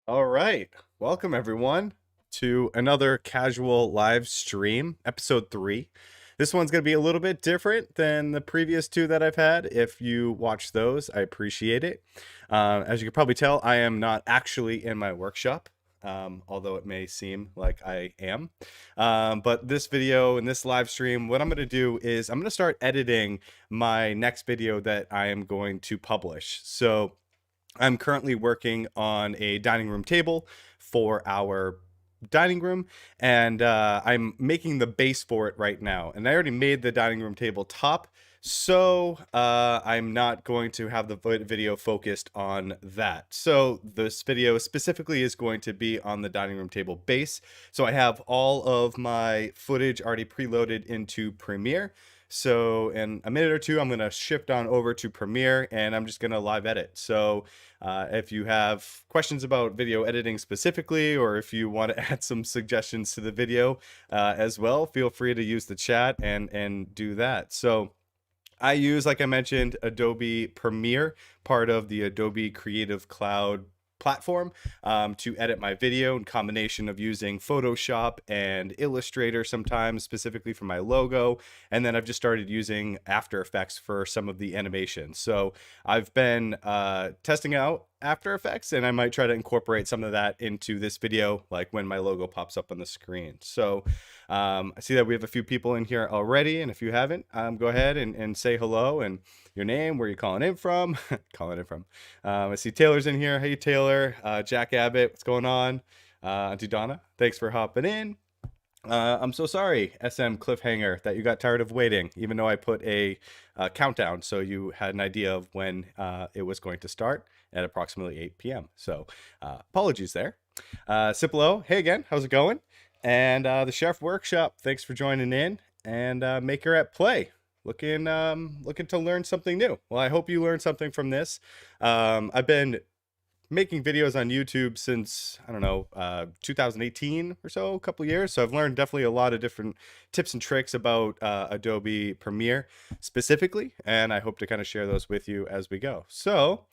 All right. Welcome, everyone, to another casual live stream, episode 3. This one's going to be a little bit different than the previous two that I've had. If you watch those, I appreciate it. As you can probably tell, I am not actually in my workshop, although it may seem like I am. But this video and this live stream, what I'm going to do is I'm going to start editing my next video that I am going to publish. So I'm currently working on a dining room table for our dining room, and I'm making the base for it right now. And I already made the dining room table top, so I'm not going to have the video focused on that. So this video specifically is going to be on the dining room table base. So I have all of my footage already preloaded into Premiere. So in a minute or two, I'm going to shift on over to Premiere and I'm just going to live edit. So if you have questions about video editing specifically, or if you want to add some suggestions to the video as well, feel free to use the chat and do that. So I use, like I mentioned, Adobe Premiere, part of the Adobe Creative Cloud platform, to edit my video, in combination of using Photoshop and Illustrator sometimes, specifically for my logo. And then I've just started using After Effects for some of the animations. So I've been testing out After Effects, and I might try to incorporate some of that into this video, like when my logo pops up on the screen. So I see that we have a few people in here already, and if you haven't, go ahead and say hello and your name, where you're calling in from. Calling in from. I see Taylor's in here. Hey, Taylor. Jack Abbott, what's going on? Auntie Donna, thanks for hopping in. I'm so sorry, SM Cliffhanger, that you got tired of waiting, even though I put a countdown so you had an idea of when it was going to start at approximately 8 p.m. So apologies there. Ciplo, hey again, how's it going? And the Chef Workshop, thanks for joining in. And Maker at Play, looking to learn something new. Well, I hope you learned something from this. I've been making videos on YouTube since, I don't know, 2018 or so, a couple of years. So I've learned definitely a lot of different tips and tricks about Adobe Premiere specifically, and I hope to kind of share those with you as we go. So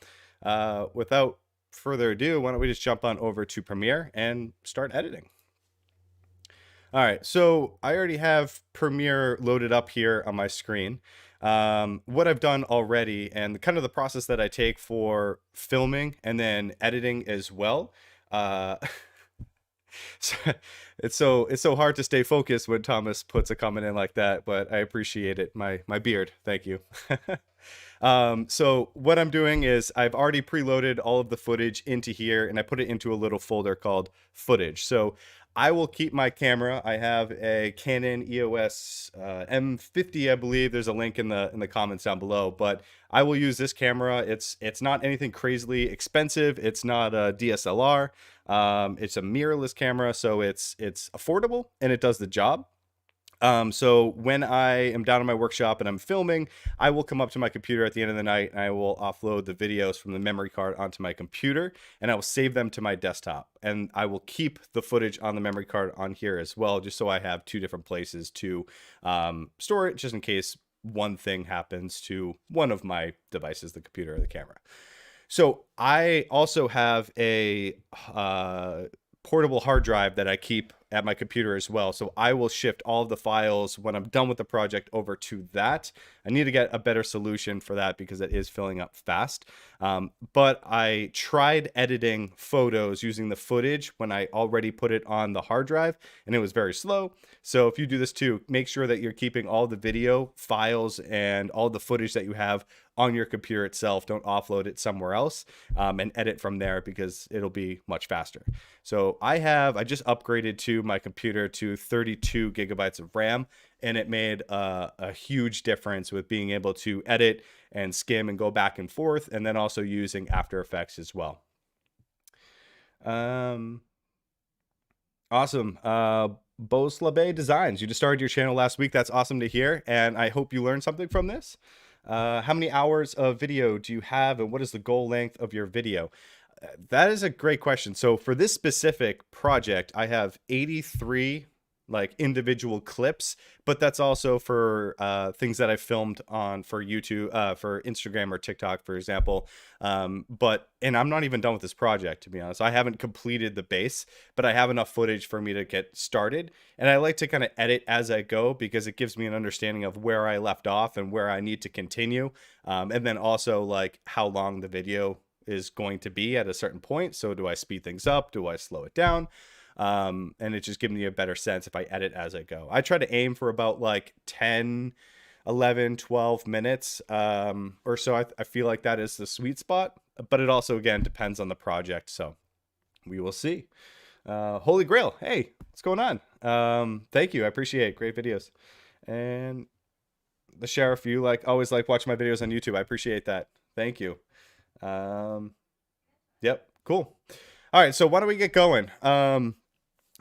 without further ado, why don't we just jump on over to Premiere and start editing. All right, so I already have Premiere loaded up here on my screen. What I've done already, and kind of the process that I take for filming and then editing as well. So it's so hard to stay focused when Thomas puts a comment in like that, but I appreciate it. My beard, thank you. So what I'm doing is I've already preloaded all of the footage into here, and I put it into a little folder called footage. So I will keep my camera. I have a Canon EOS M50, I believe. There's a link in the comments down below, but I will use this camera. It's not anything crazily expensive. It's not a DSLR. It's a mirrorless camera, so it's affordable and it does the job. So when I am down in my workshop and I'm filming, I will come up to my computer at the end of the night and I will offload the videos from the memory card onto my computer, and I will save them to my desktop, and I will keep the footage on the memory card on here as well, just so I have two different places to store it, just in case one thing happens to one of my devices, the computer or the camera. So I also have a portable hard drive that I keep at my computer as well. So I will shift all of the files when I'm done with the project over to that. I need to get a better solution for that because it is filling up fast. But I tried editing photos using the footage when I already put it on the hard drive, and it was very slow. So if you do this too, make sure that you're keeping all the video files and all the footage that you have on your computer itself. Don't offload it somewhere else, and edit from there, because it'll be much faster. So I just upgraded to my computer to 32 gigabytes of RAM, and it made a huge difference with being able to edit and skim and go back and forth, and then also using After Effects as well. Awesome. Boslabe Designs, you just started your channel last week. That's awesome to hear, and I hope you learned something from this. How many hours of video do you have, and what is the goal length of your video? That is a great question. So for this specific project, I have 83 like individual clips, but that's also for things that I filmed on for YouTube, for Instagram or TikTok, for example. And I'm not even done with this project, to be honest. I haven't completed the base, but I have enough footage for me to get started. And I like to kind of edit as I go because it gives me an understanding of where I left off and where I need to continue. And then also like how long the video is going to be at a certain point. So do I speed things up? Do I slow it down? And it just gives me a better sense if I edit as I go. I try to aim for about like 10, 11, 12 minutes or so. I feel like that is the sweet spot, but it also, again, depends on the project. So we will see. Holy Grail. Hey, what's going on? Thank you. I appreciate it. Great videos. And the Sheriff, you always like watching my videos on YouTube. I appreciate that. Thank you. Yep. Cool. All right. So why don't we get going?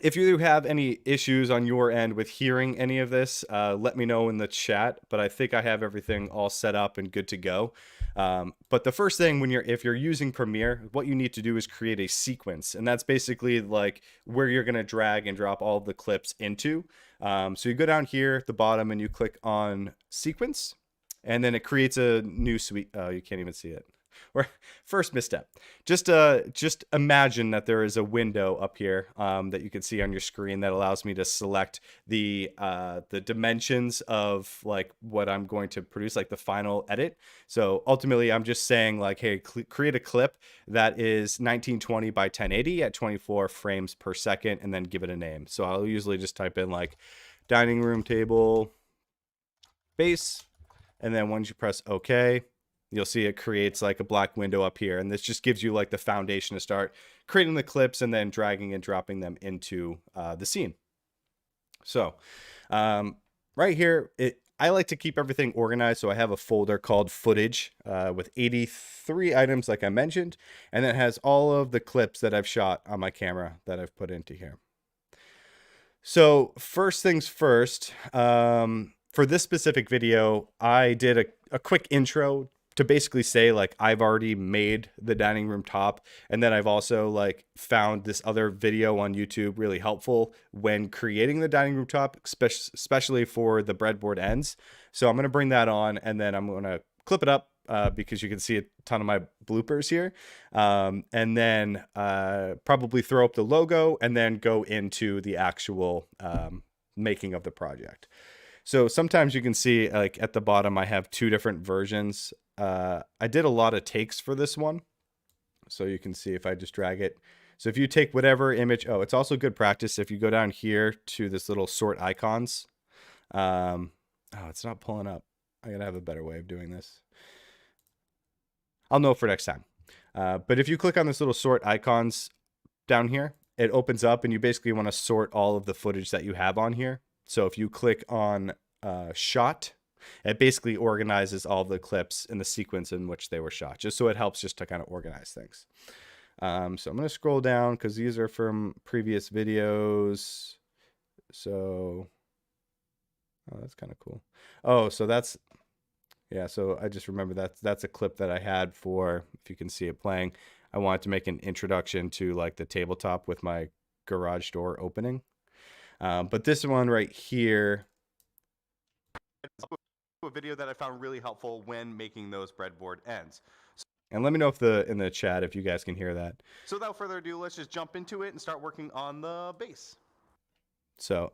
If you have any issues on your end with hearing any of this, let me know in the chat, but I think I have everything all set up and good to go. But the first thing if you're using Premiere, what you need to do is create a sequence. And that's basically like where you're going to drag and drop all of the clips into. So you go down here at the bottom and you click on sequence, and then it creates a new suite. Oh, you can't even see it. First misstep. Just imagine that there is a window up here that you can see on your screen that allows me to select the dimensions of like what I'm going to produce, like the final edit. So ultimately, I'm just saying like, hey, create a clip that is 1920 by 1080 at 24 frames per second, and then give it a name. So I'll usually just type in like dining room table base, and then once you press OK, you'll see it creates like a black window up here. And this just gives you like the foundation to start creating the clips and then dragging and dropping them into the scene. So right here, I like to keep everything organized. So I have a folder called footage with 83 items, like I mentioned, and it has all of the clips that I've shot on my camera that I've put into here. So first things first, for this specific video, I did a quick intro to basically say like I've already made the dining room top, and then I've also like found this other video on YouTube really helpful when creating the dining room top, especially for the breadboard ends. So I'm going to bring that on, and then I'm going to clip it up because you can see a ton of my bloopers here, and then probably throw up the logo and then go into the actual making of the project. So sometimes you can see like at the bottom I have two different versions. I did a lot of takes for this one. So you can see if I just drag it. So if you take whatever image, oh, it's also good practice if you go down here to this little sort icons. Oh, it's not pulling up. I gotta have a better way of doing this. I'll know for next time. But if you click on this little sort icons down here, it opens up and you basically want to sort all of the footage that you have on here. So if you click on shot, it basically organizes all the clips in the sequence in which they were shot, just so it helps just to kind of organize things. So I'm going to scroll down because these are from previous videos. So, oh, that's kind of cool. Oh, so that's, yeah, so I just remember that's a clip that I had for, if you can see it playing, I wanted to make an introduction to like the tabletop with my garage door opening. But this one right here, a video that I found really helpful when making those breadboard ends. And let me know if in the chat if you guys can hear that. So without further ado, let's just jump into it and start working on the base. So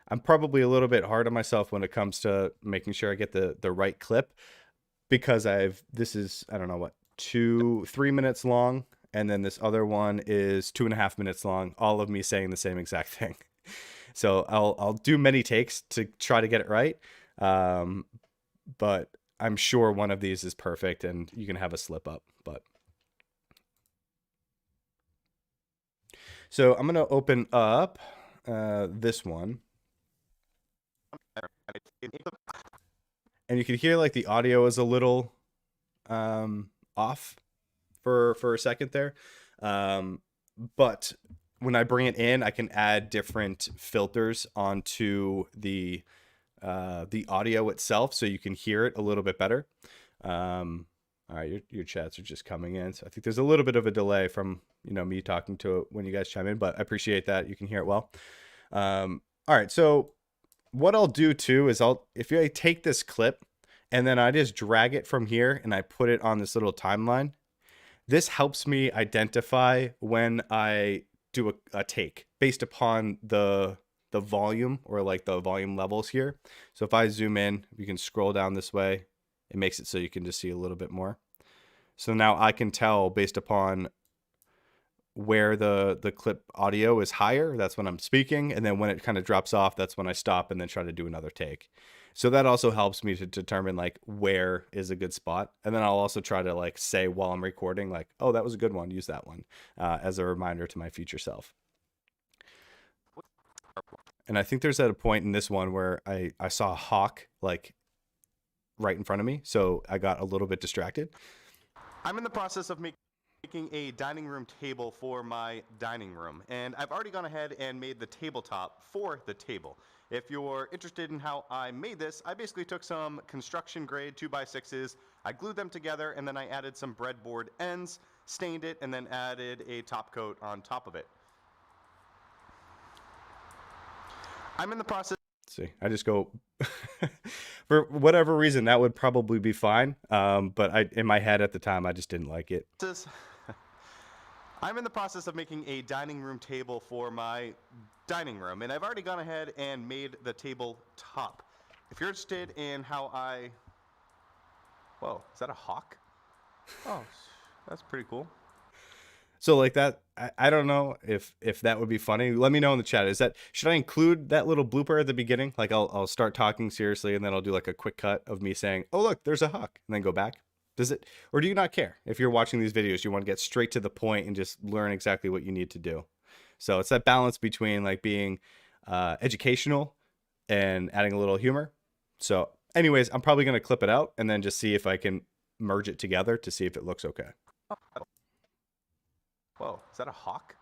I'm probably a little bit hard on myself when it comes to making sure I get the right clip, because this is, I don't know what, 3 minutes long, and then this other one is 2.5 minutes long, all of me saying the same exact thing. So I'll do many takes to try to get it right. But I'm sure one of these is perfect and you can have a slip up, but. So I'm going to open up this one. And you can hear like the audio is a little off for a second there. But when I bring it in, I can add different filters onto the audio itself, so you can hear it a little bit better. All right, your chats are just coming in, so I think there's a little bit of a delay from me talking to it when you guys chime in, but I appreciate that you can hear it well. All All right, so what I'll do too is if I take this clip and then I just drag it from here and I put it on this little timeline, this helps me identify when I do a take based upon the volume, or like the volume levels here. So if I zoom in, you can scroll down this way. It makes it so you can just see a little bit more. So now I can tell based upon where the clip audio is higher, that's when I'm speaking, and then when it kind of drops off, that's when I stop and then try to do another take. So that also helps me to determine like where is a good spot, and then I'll also try to like say while I'm recording like, oh, that was a good one, use that one, as a reminder to my future self. And I think there's at a point in this one where I saw a hawk like right in front of me, so I got a little bit distracted. I'm in the process of making a dining room table for my dining room, and I've already gone ahead and made the tabletop for the table. If you're interested in how I made this, I basically took some construction grade 2x6s, I glued them together, and then I added some breadboard ends, stained it, and then added a top coat on top of it. I'm in the process. See, I just go for whatever reason that would probably be fine, but in my head at the time I just didn't like it. I'm in the process of making a dining room table for my dining room, and I've already gone ahead and made the table top. If you're interested in how whoa, is that a hawk? Oh, that's pretty cool. So like that, I don't know if that would be funny. Let me know in the chat. Should I include that little blooper at the beginning? Like I'll start talking seriously and then I'll do like a quick cut of me saying, oh look, there's a hawk, and then go back. Does it, or do you not care? If you're watching these videos, you want to get straight to the point and just learn exactly what you need to do. So it's that balance between like being educational and adding a little humor. So anyways, I'm probably going to clip it out and then just see if I can merge it together to see if it looks okay. Whoa, is that a hawk?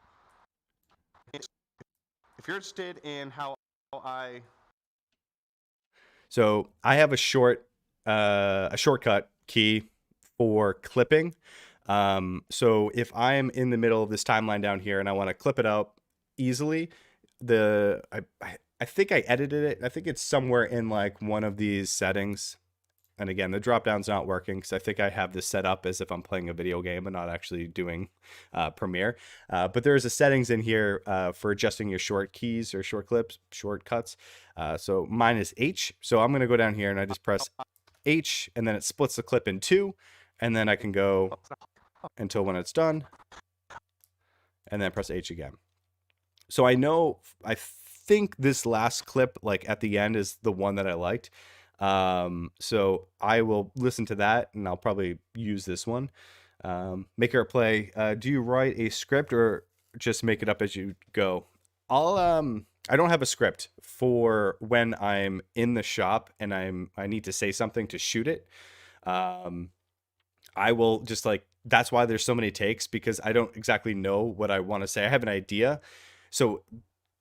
If you're interested in how So I have a shortcut key for clipping. So if I'm in the middle of this timeline down here and I want to clip it out easily, I think I edited it. I think it's somewhere in like one of these settings. And again, the drop down's not working because I think I have this set up as if I'm playing a video game and not actually doing Premiere. But there's a settings in here for adjusting your short keys or shortcuts. So mine is H. So I'm going to go down here and I just press H, and then it splits the clip in two, and then I can go until when it's done, and then press H again. So I think this last clip like at the end is the one that I liked. So I will listen to that and I'll probably use this one. Make her play. Do you write a script or just make it up as you go? I don't have a script for when I'm in the shop and I need to say something to shoot it. I will just that's why there's so many takes, because I don't exactly know what I want to say. I have an idea. So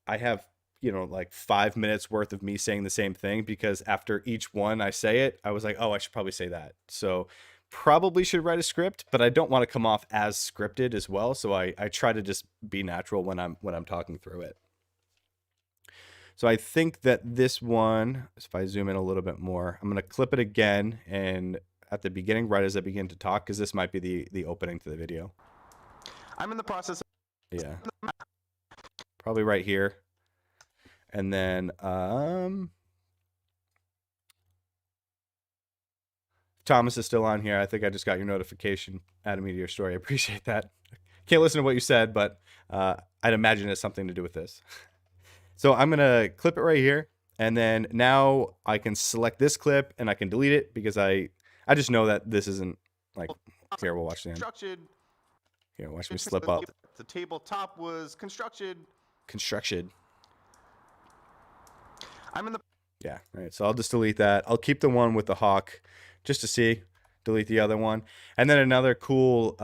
I have, like 5 minutes worth of me saying the same thing, because after each one I say it, I was like, oh, I should probably say that. So probably should write a script, but I don't want to come off as scripted as well. So I try to just be natural when I'm talking through it. So I think that this one, if I zoom in a little bit more, I'm going to clip it again, and at the beginning, right as I begin to talk, because this might be the opening to the video. I'm in the process. Yeah. Probably right here. And then Thomas is still on here. I think I just got your notification. Added me to your story. I appreciate that. Can't listen to what you said, but I'd imagine it's something to do with this. So I'm going to clip it right here. And then now I can select this clip and I can delete it, because I just know that this isn't like, here, we'll watch the end. Here, watch me slip up. The tabletop was constructed. I'm in the. Yeah, all right. So I'll just delete that. I'll keep the one with the hawk just to see. Delete the other one. And then another cool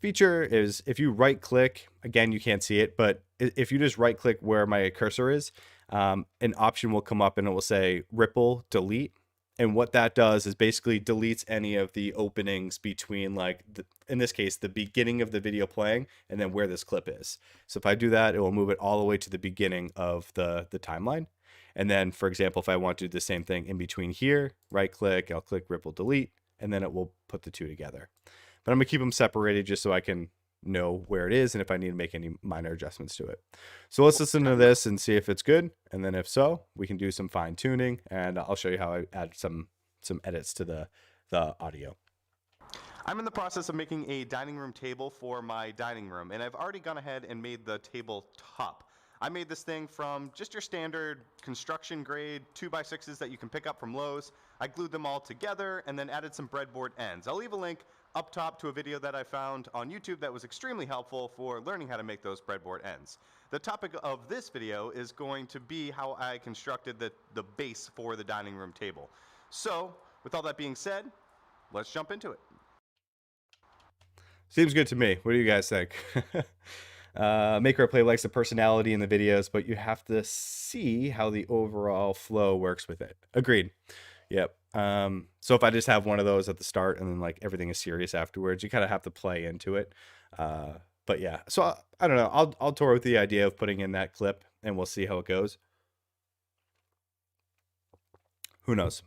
feature is if you right click, again, you can't see it, but if you just right click where my cursor is, an option will come up and it will say ripple delete. And what that does is basically deletes any of the openings between, like, in this case, the beginning of the video playing and then where this clip is. So if I do that, it will move it all the way to the beginning of the timeline. And then, for example, if I want to do the same thing in between here, right click, I'll click ripple delete, and then it will put the two together. But I'm going to keep them separated just so I can know where it is and if I need to make any minor adjustments to it. So let's listen to this and see if it's good. And then if so, we can do some fine tuning, and I'll show you how I add some edits to the audio. I'm in the process of making a dining room table for my dining room, and I've already gone ahead and made the table top. I made this thing from just your standard construction grade 2x6s that you can pick up from Lowe's. I glued them all together and then added some breadboard ends. I'll leave a link up top to a video that I found on YouTube that was extremely helpful for learning how to make those breadboard ends. The topic of this video is going to be how I constructed the base for the dining room table. So, with all that being said, let's jump into it. Seems good to me. What do you guys think? Maker or Play likes the personality in the videos, but you have to see how the overall flow works with it. Agreed. Yep. So if I just have one of those at the start and then like everything is serious afterwards, you kind of have to play into it. But yeah, so I don't know. I'll tour with the idea of putting in that clip and we'll see how it goes. Who knows?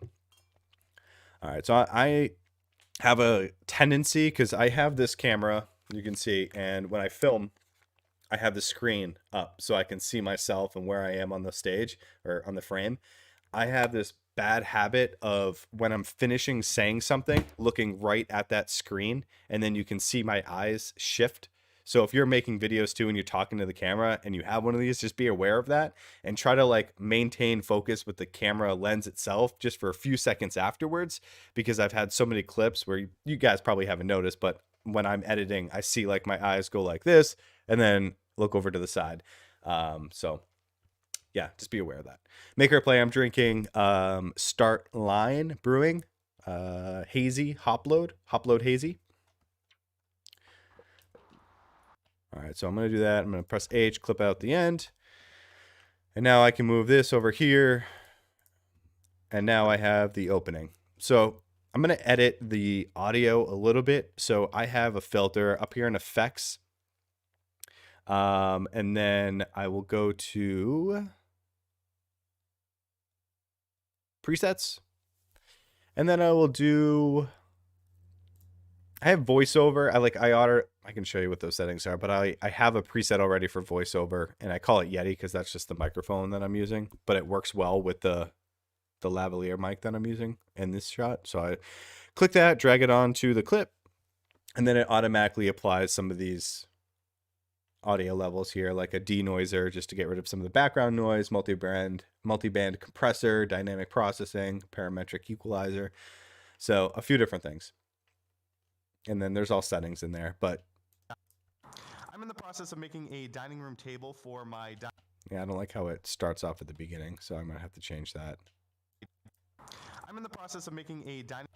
All right. So I have a tendency, because I have this camera, you can see, and when I film, I have the screen up so I can see myself and where I am on the stage or on the frame. I have this bad habit of, when I'm finishing saying something, looking right at that screen, and then you can see my eyes shift. So if you're making videos too and you're talking to the camera and you have one of these, just be aware of that and try to like maintain focus with the camera lens itself just for a few seconds afterwards, because I've had so many clips where you guys probably haven't noticed, but when I'm editing, I see like my eyes go like this and then look over to the side. So yeah, just be aware of that. Maker or Play, I'm drinking Start Line Brewing Hazy Hopload Hazy. All right, so I'm going to do that. I'm going to press H, clip out the end. And now I can move this over here. And now I have the opening. So I'm going to edit the audio a little bit. So I have a filter up here in Effects. And then I will go to Presets. And then I will do... I have voiceover. I can show you what those settings are, but I have a preset already for voiceover, and I call it Yeti because that's just the microphone that I'm using, but it works well with the lavalier mic that I'm using in this shot. So I click that, drag it onto the clip, and then it automatically applies some of these audio levels here, like a denoiser just to get rid of some of the background noise, multi-band compressor, dynamic processing, parametric equalizer. So a few different things. And then there's all settings in there, but I'm in the process of making a dining room table for my yeah, I don't like how it starts off at the beginning, so I'm gonna have to change that. I'm in the process of making a dining.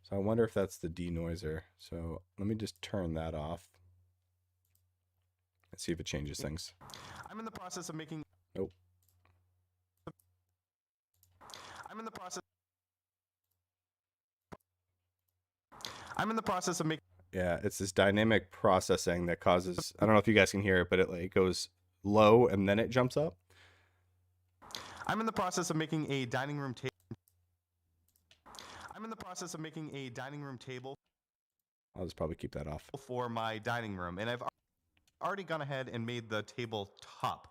So I wonder if that's the denoiser. So let me just turn that off. Let's see if it changes things. I'm in the process of making. Nope. I'm in the process. I'm in the process of making. Yeah, it's this dynamic processing that causes, I don't know if you guys can hear it, but it like goes low and then it jumps up. I'm in the process of making a dining room table. I'm in the process of making a dining room table. I'll just probably keep that off. For my dining room, and I've already gone ahead and made the table top.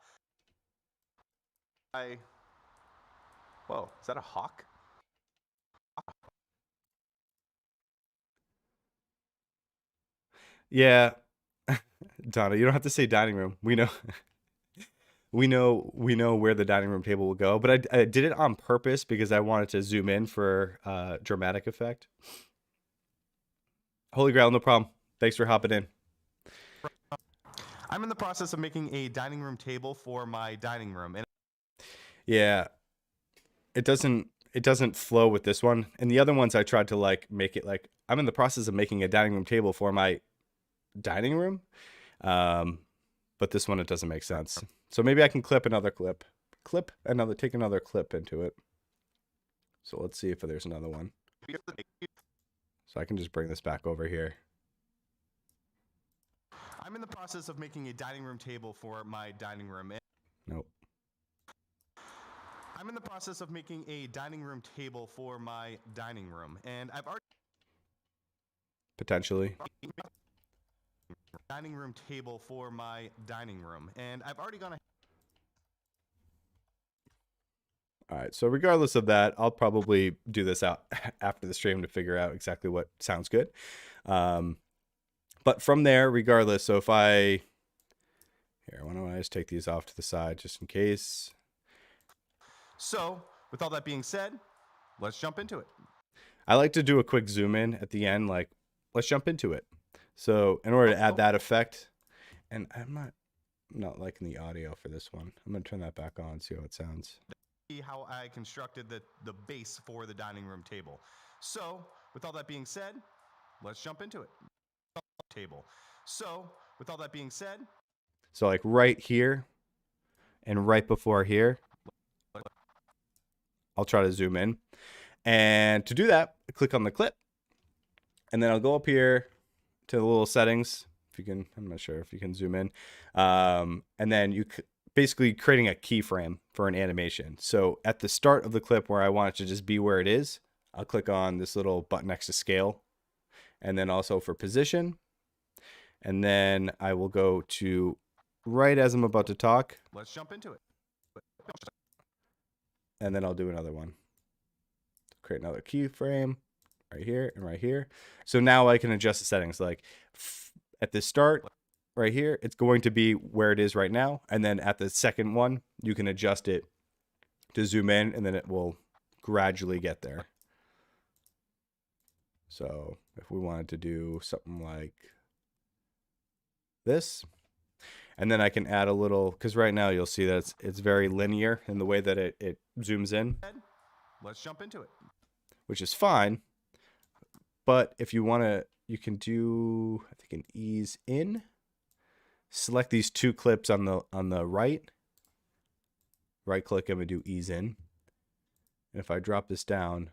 Whoa, is that a hawk? Yeah, Donna, you don't have to say dining room. We know, we know where the dining room table will go. But I did it on purpose because I wanted to zoom in for dramatic effect. Holy Grail, no problem. Thanks for hopping in. I'm in the process of making a dining room table for my dining room, and yeah, it doesn't flow with this one. And the other ones I tried to like make it like I'm in the process of making a dining room table for my dining room, but this one it doesn't make sense. So maybe I can clip another clip, take another clip into it. So let's see if there's another one. So I can just bring this back over here. I'm in the process of making a dining room table for my dining room. Nope. I'm in the process of making a dining room table for my dining room, and I've already Potentially. dining room table for my dining room, and I've already gone ahead. All right, so regardless of that, I'll probably do this out after the stream to figure out exactly what sounds good. But from there, regardless, so if I... Here, why don't I just take these off to the side just in case. So, with all that being said, let's jump into it. I like to do a quick zoom in at the end, like, let's jump into it. So in order to add that effect, and I'm not liking the audio for this one. I'm going to turn that back on, see how it sounds. See how I constructed the base for the dining room table. So, with all that being said, let's jump into it. Table. So, with all that being said, so like right here and right before here, I'll try to zoom in. And to do that, click on the clip, and then I'll go up here to the little settings. If you can, I'm not sure if you can zoom in. And then you basically creating a keyframe for an animation. So at the start of the clip where I want it to just be where it is, I'll click on this little button next to scale, and then also for position. And then I will go to right as I'm about to talk. Let's jump into it. And then I'll do another one. Create another keyframe right here and right here. So now I can adjust the settings. Like at the start right here, it's going to be where it is right now. And then at the second one, you can adjust it to zoom in, and then it will gradually get there. So if we wanted to do something like this, and then I can add a little, because right now you'll see that it's very linear in the way that it zooms in. Let's jump into it. Which is fine. But if you want to, you can do, I think, an ease in. Select these two clips on the right. Right click them and do ease in. And if I drop this down,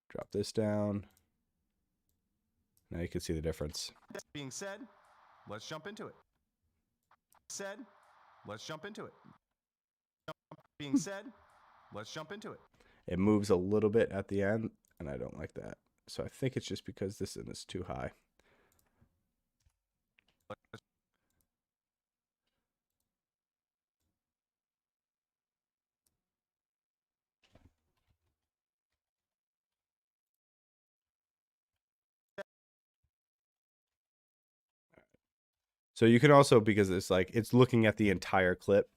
drop this down. Now you can see the difference. That being said, let's jump into it. Let's jump into it. Being said, let's jump into it. It moves a little bit at the end, and I don't like that. So I think it's just because this is too high. So you can also, because it's like, it's looking at the entire clip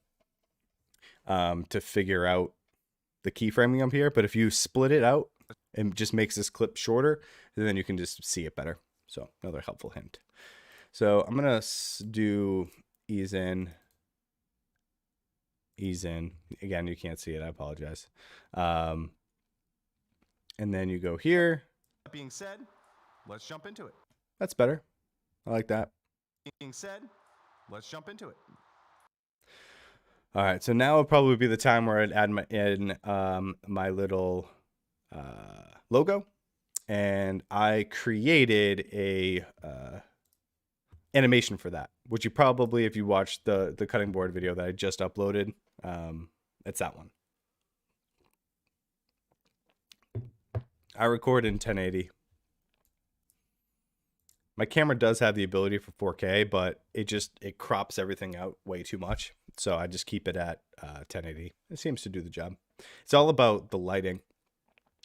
to figure out the keyframing up here. But if you split it out, it just makes this clip shorter, and then you can just see it better. So another helpful hint. So I'm going to do ease in. Ease in. Again, you can't see it. I apologize. And then you go here. That being said, let's jump into it. That's better. I like that. Being said, let's jump into it. All right, so now would probably be the time where I'd add my little logo, and I created a animation for that, which you probably, if you watched the cutting board video that I just uploaded, it's that one. I record in 1080. My camera does have the ability for 4K, but it crops everything out way too much. So I just keep it at 1080. It seems to do the job. It's all about the lighting.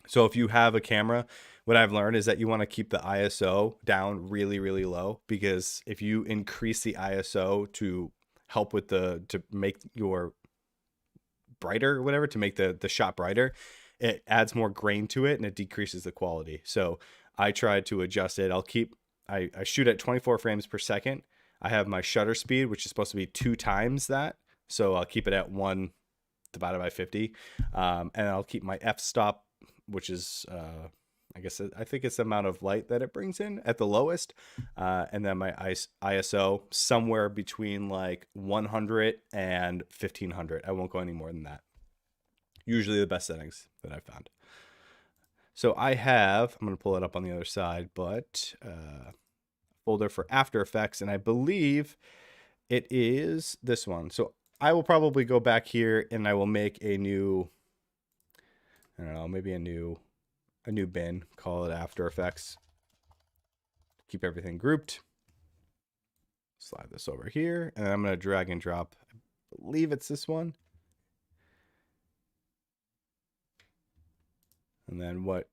So if you have a camera, what I've learned is that you want to keep the ISO down really, really low, because if you increase the ISO to help with to make your brighter or whatever, to make the shot brighter, it adds more grain to it and it decreases the quality. So I tried to adjust it. I shoot at 24 frames per second. I have my shutter speed, which is supposed to be 2 times that. So I'll keep it at 1 divided by 50. And I'll keep my f-stop, which is, I I think it's the amount of light that it brings in at the lowest. And then my ISO somewhere between like 100 and 1500. I won't go any more than that. Usually the best settings that I've found. So I'm going to pull it up on the other side, but folder for After Effects, and I believe it is this one. So I will probably go back here and I will make a new, I don't know, maybe a new bin, call it After Effects. Keep everything grouped. Slide this over here, and I'm going to drag and drop. I believe it's this one. And then what?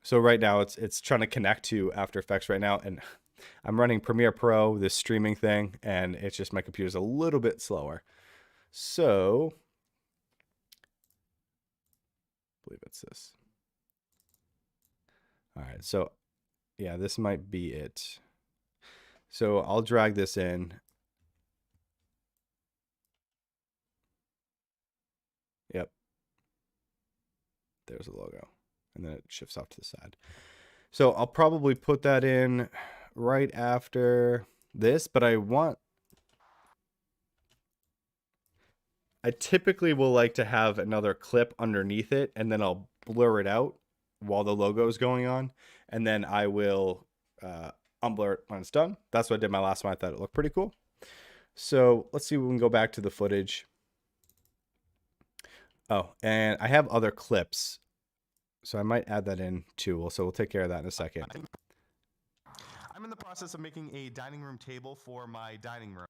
So right now it's trying to connect to After Effects right now, and I'm running Premiere Pro, this streaming thing, and it's just my computer's a little bit slower. So I believe it's this. All right, so yeah, this might be it. So I'll drag this in. Yep. There's a logo. And then it shifts off to the side. So I'll probably put that in right after this, but I typically will like to have another clip underneath it, and then I'll blur it out while the logo is going on, and then I will unblur it when it's done. That's what I did my last one. I thought it looked pretty cool. So let's see if we can go back to the footage. Oh, and I have other clips, so I might add that in too. So we'll take care of that in a second. I'm in the process of making a dining room table for my dining room.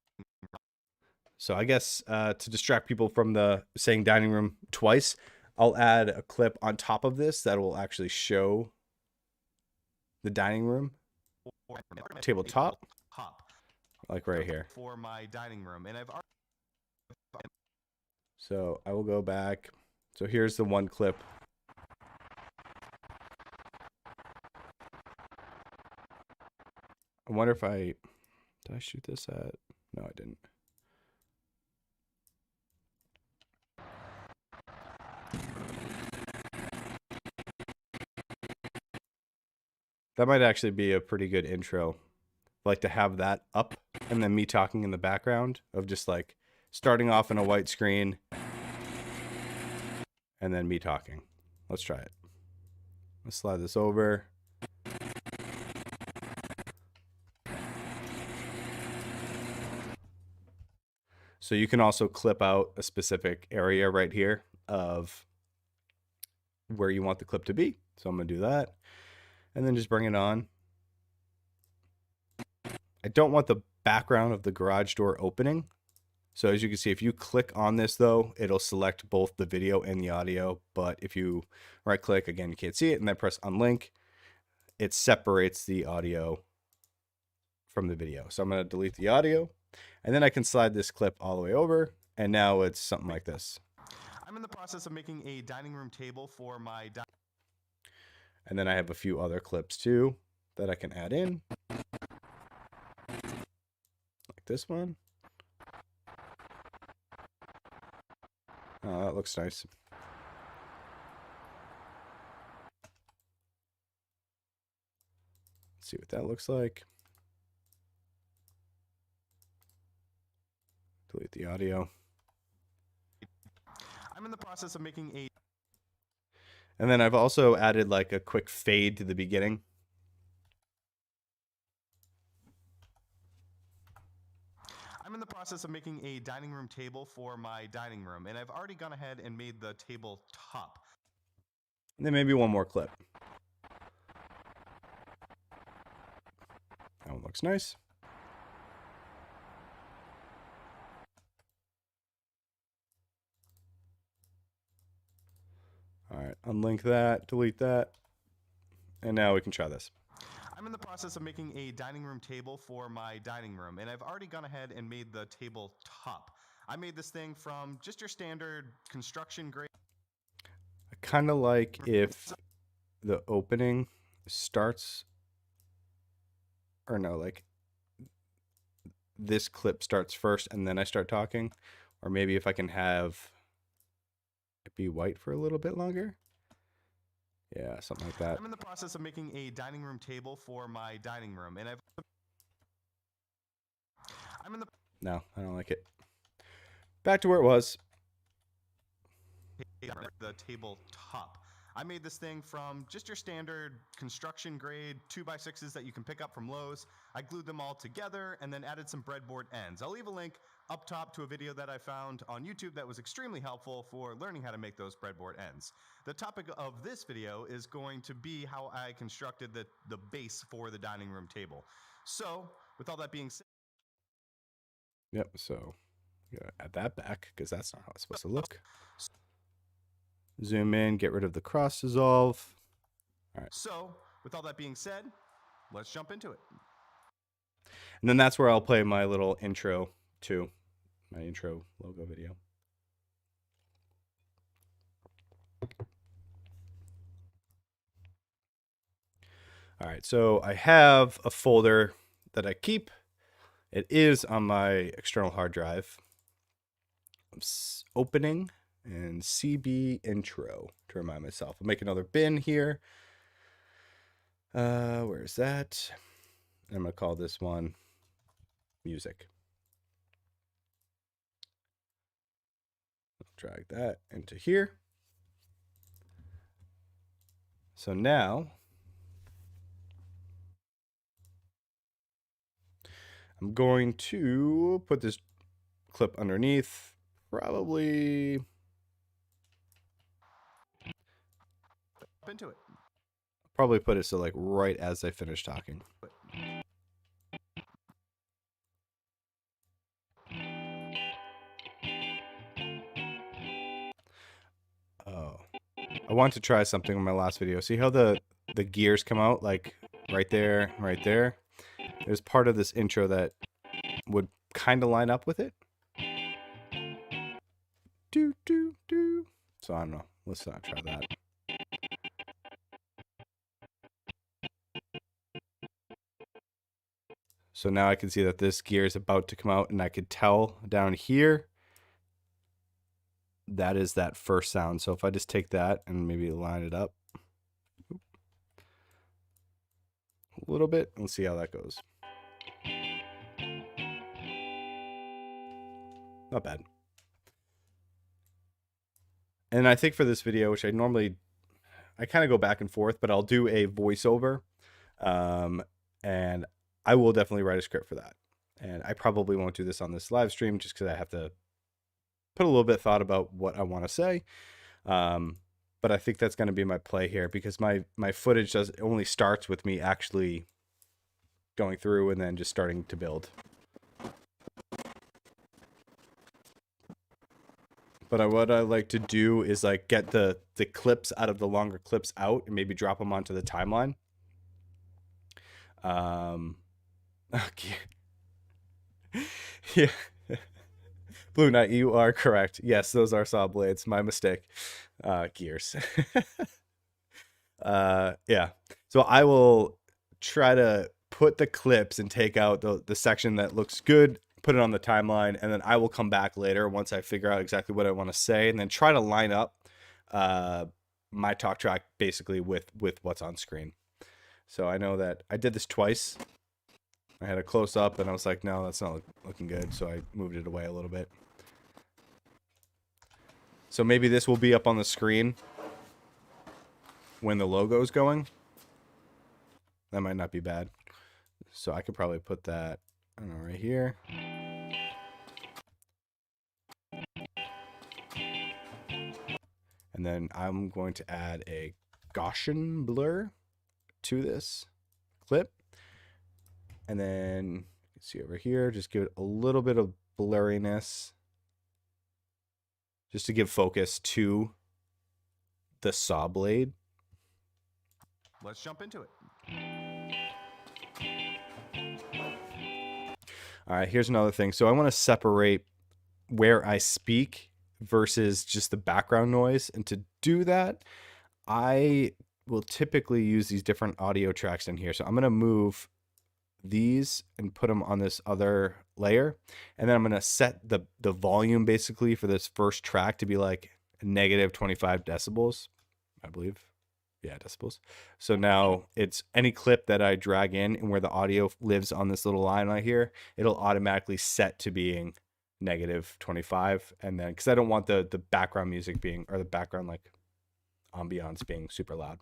So I guess to distract people from the saying dining room twice, I'll add a clip on top of this that will actually show the dining room tabletop, like right here. For my dining room, and So I will go back. So here's the one clip. I wonder if did I shoot this at? No, I didn't. That might actually be a pretty good intro. Like to have that up and then me talking in the background of just like starting off in a white screen and then me talking. Let's try it. Let's slide this over. So you can also clip out a specific area right here of where you want the clip to be. So I'm going to do that and then just bring it on. I don't want the background of the garage door opening. So as you can see, if you click on this though, it'll select both the video and the audio. But if you right click, again, you can't see it, and then press unlink, it separates the audio from the video. So I'm going to delete the audio, and then I can slide this clip all the way over, and now it's something like this. I'm in the process of making a dining room table for my and then I have a few other clips too that I can add in, like this one. Oh, that looks nice. Let's see what that looks like. Delete the audio. I'm in the process of making a... And then I've also added like a quick fade to the beginning. I'm in the process of making a dining room table for my dining room, and I've already gone ahead and made the table top. And then maybe one more clip. That one looks nice. All right, unlink that, delete that, and now we can try this. I'm in the process of making a dining room table for my dining room, and I've already gone ahead and made the table top. I made this thing from just your standard construction grade. I kind of like if the opening starts, or no, like this clip starts first and then I start talking, or maybe if I can have it be white for a little bit longer. Yeah, something like that. I'm in the process of making a dining room table for my dining room, and No, I don't like it. Back to where it was. the tabletop. I made this thing from just your standard construction grade 2x6s that you can pick up from Lowe's. I glued them all together and then added some breadboard ends. I'll leave a link up top to a video that I found on YouTube that was extremely helpful for learning how to make those breadboard ends. The topic of this video is going to be how I constructed the base for the dining room table. So, with all that being said, Yep, so we gotta add that back because that's not how it's supposed to look. Zoom in, get rid of the cross dissolve. All right. So, with all that being said, let's jump into it. And then that's where I'll play my little intro to my intro logo video. All right, so I have a folder that I keep. It is on my external hard drive. I'm opening and CB intro to remind myself. I'll make another bin here. Where is that? I'm going to call this one music. I'll drag that into here. So now I'm going to put this clip underneath, probably Into it. Probably put it so like right as I finish talking. Oh, I want to try something in my last video. See how the gears come out like right there, right there? There's part of this intro that would kind of line up with it. Do, do, do. So I don't know. Let's not try that. So now I can see that this gear is about to come out, and I could tell down here that is that first sound. So if I just take that and maybe line it up a little bit, let's see how that goes. Not bad. And I think for this video, which I kind of go back and forth, but I'll do a voiceover, and I will definitely write a script for that. And I probably won't do this on this live stream just because I have to put a little bit of thought about what I want to say. But I think that's going to be my play here, because my footage only starts with me actually going through and then just starting to build. But what I like to do is like get the clips out of the longer clips out and maybe drop them onto the timeline. Okay. Yeah. Blue Knight, you are correct. Yes, those are saw blades. My mistake. Gears. Yeah. So I will try to put the clips and take out the section that looks good, put it on the timeline, and then I will come back later once I figure out exactly what I want to say, and then try to line up my talk track basically with what's on screen. So I know that I did this twice. I had a close up and I was like, no, that's not looking good. So I moved it away a little bit. So maybe this will be up on the screen when the logo is going. That might not be bad. So I could probably put that, I don't know, right here. And then I'm going to add a Gaussian blur to this clip. And then you can see over here, just give it a little bit of blurriness just to give focus to the saw blade. Let's jump into it. All right, here's another thing. So I want to separate where I speak versus just the background noise. And to do that, I will typically use these different audio tracks in here. So I'm going to move these and put them on this other layer, and then I'm going to set the volume basically for this first track to be like -25 decibels, I believe. Yeah, decibels. So now it's any clip that I drag in and where the audio lives on this little line right here, it'll automatically set to being -25. And then, because I don't want the background music being, or the background like ambiance being super loud.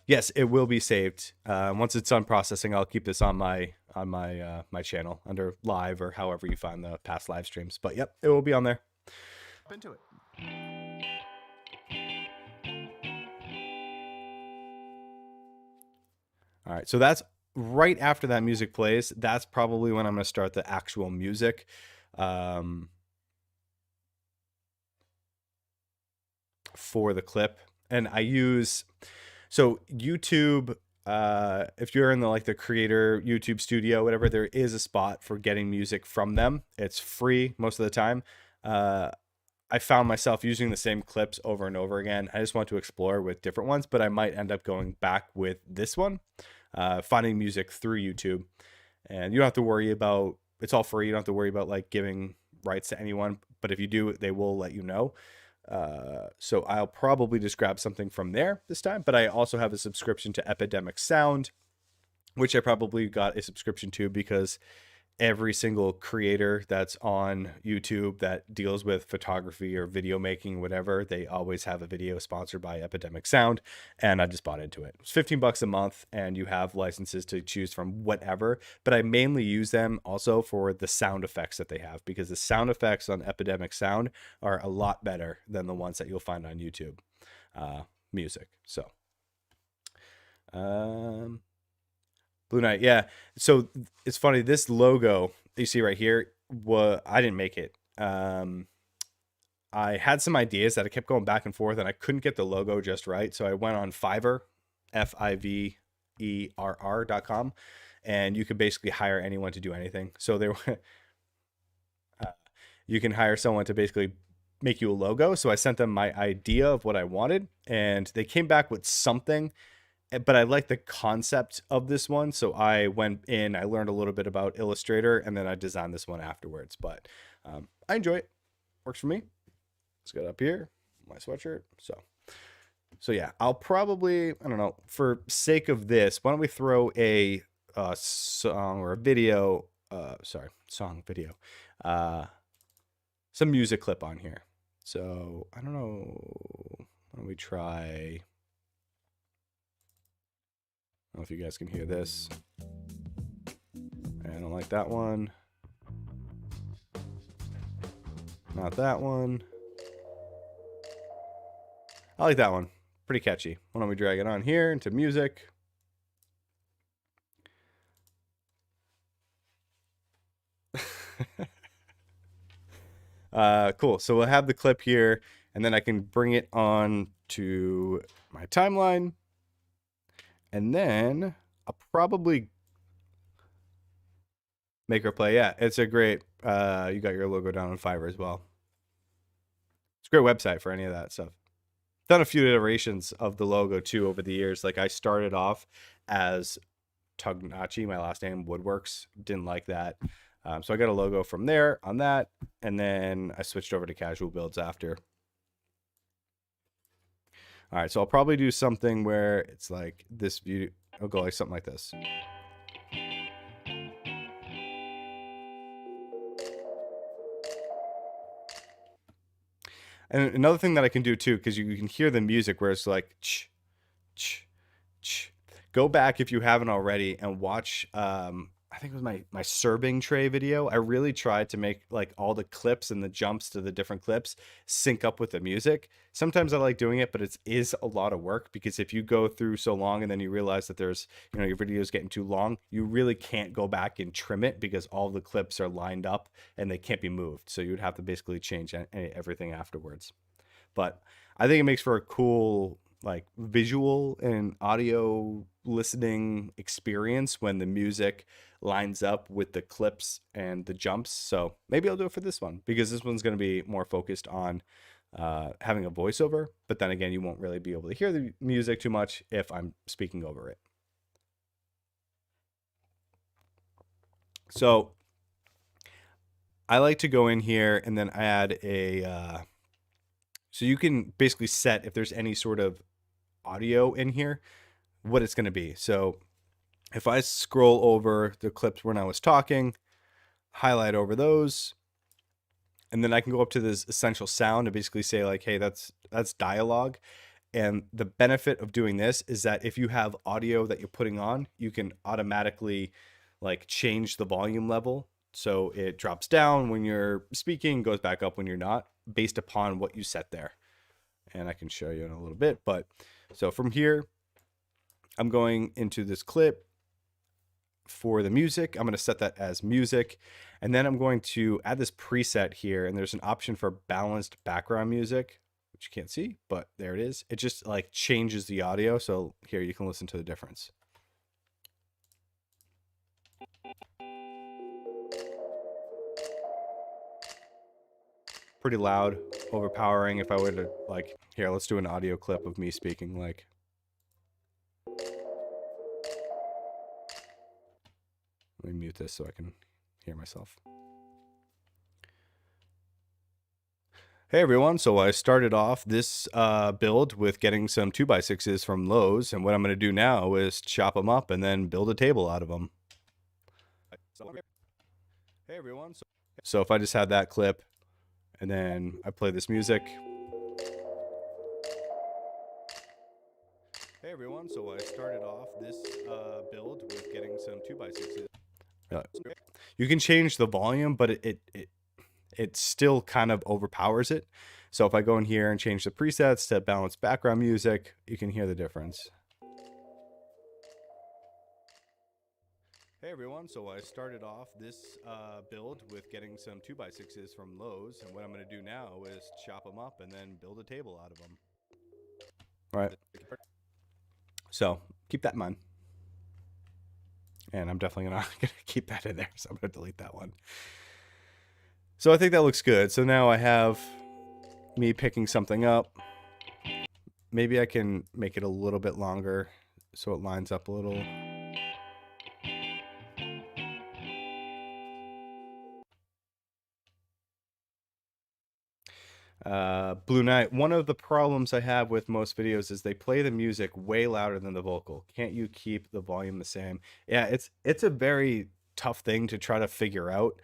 Yes, it will be saved. Once it's done processing, I'll keep this on my my channel under live or however you find the past live streams. But yep, it will be on there. Up into it. All right, so that's right after that music plays. That's probably when I'm going to start the actual music. For the clip. And I use, so YouTube, if you're in the like the creator YouTube studio, whatever, there is a spot for getting music from them. It's free most of the time. I found myself using the same clips over and over again. I just want to explore with different ones, but I might end up going back with this one, finding music through YouTube. And you don't have to worry about, it's all free. You don't have to worry about like giving rights to anyone. But if you do, they will let you know. So I'll probably just grab something from there this time. But I also have a subscription to Epidemic Sound, which I probably got a subscription to because every single creator that's on YouTube that deals with photography or video making, whatever, they always have a video sponsored by Epidemic Sound. And I just bought into it. It's $15 a month and you have licenses to choose from whatever, but I mainly use them also for the sound effects that they have, because the sound effects on Epidemic Sound are a lot better than the ones that you'll find on YouTube music. So, Blue Knight, yeah. So it's funny, this logo you see right here, I didn't make it. I had some ideas that I kept going back and forth and I couldn't get the logo just right. So I went on Fiverr, Fiverr.com, and you could basically hire anyone to do anything. So there you can hire someone to basically make you a logo. So I sent them my idea of what I wanted and they came back with something, but I like the concept of this one. So I went in, I learned a little bit about Illustrator, and then I designed this one afterwards. But I enjoy it. Works for me. Let's get up here, my sweatshirt. So yeah, I'll probably, I don't know, for sake of this, why don't we throw a song or a video, video, some music clip on here. So I don't know, why don't we try... I don't know if you guys can hear this. I don't like that one. Not that one. I like that one. Pretty catchy. Why don't we drag it on here into music? Cool. So we'll have the clip here, and then I can bring it on to my timeline. And then I'll probably make her play. Yeah, it's a great, you got your logo down on Fiverr as well. It's a great website for any of that stuff. Done a few iterations of the logo too over the years. Like I started off as Tugnachi, my last name, Woodworks. Didn't like that. So I got a logo from there on that. And then I switched over to Casual Builds after. All right, so I'll probably do something where it's like this view. I'll go like something like this. And another thing that I can do too, because you can hear the music where it's like, ch, ch, ch. Go back if you haven't already and watch, I think it was my serving tray video. I really tried to make like all the clips and the jumps to the different clips sync up with the music. Sometimes I like doing it, but it is a lot of work, because if you go through so long and then you realize that there's, your video is getting too long, you really can't go back and trim it because all the clips are lined up and they can't be moved. So you would have to basically change everything afterwards. But I think it makes for a cool like visual and audio listening experience when the music lines up with the clips and the jumps. So maybe I'll do it for this one, because this one's going to be more focused on having a voiceover, but then again, you won't really be able to hear the music too much if I'm speaking over it. So I like to go in here and then add a So you can basically set if there's any sort of audio in here, what it's going to be. So if I scroll over the clips when I was talking, highlight over those, and then I can go up to this essential sound and basically say like, hey, that's dialogue. And the benefit of doing this is that if you have audio that you're putting on, you can automatically like change the volume level. So it drops down when you're speaking, goes back up when you're not, based upon what you set there. And I can show you in a little bit. But so from here, I'm going into this clip for the music. I'm going to set that as music. And then I'm going to add this preset here. And there's an option for balanced background music, which you can't see, but there it is. It just like changes the audio. So here you can listen to the difference. Pretty loud, overpowering. If I were to like, here, let's do an audio clip of me speaking like. Let me mute this so I can hear myself. Hey everyone, so I started off this build with getting some 2x6s from Lowe's, and what I'm going to do now is chop them up and then build a table out of them. Hey everyone. So if I just had that clip and then I play this music. Hey everyone, so I started off this build with getting some 2x6s. You can change the volume, but it still kind of overpowers it. So if I go in here and change the presets to balance background music, you can hear the difference. Hey everyone, so I started off this build with getting some 2x6s from Lowe's, and what I'm going to do now is chop them up and then build a table out of them. All right. So keep that in mind. And I'm definitely gonna keep that in there, so I'm gonna delete that one. So I think that looks good. So now I have me picking something up. Maybe I can make it a little bit longer so it lines up a little. Blue Knight, one of the problems I have with most videos is they play the music way louder than the vocal. Can't you keep the volume the same? Yeah, it's a very tough thing to try to figure out,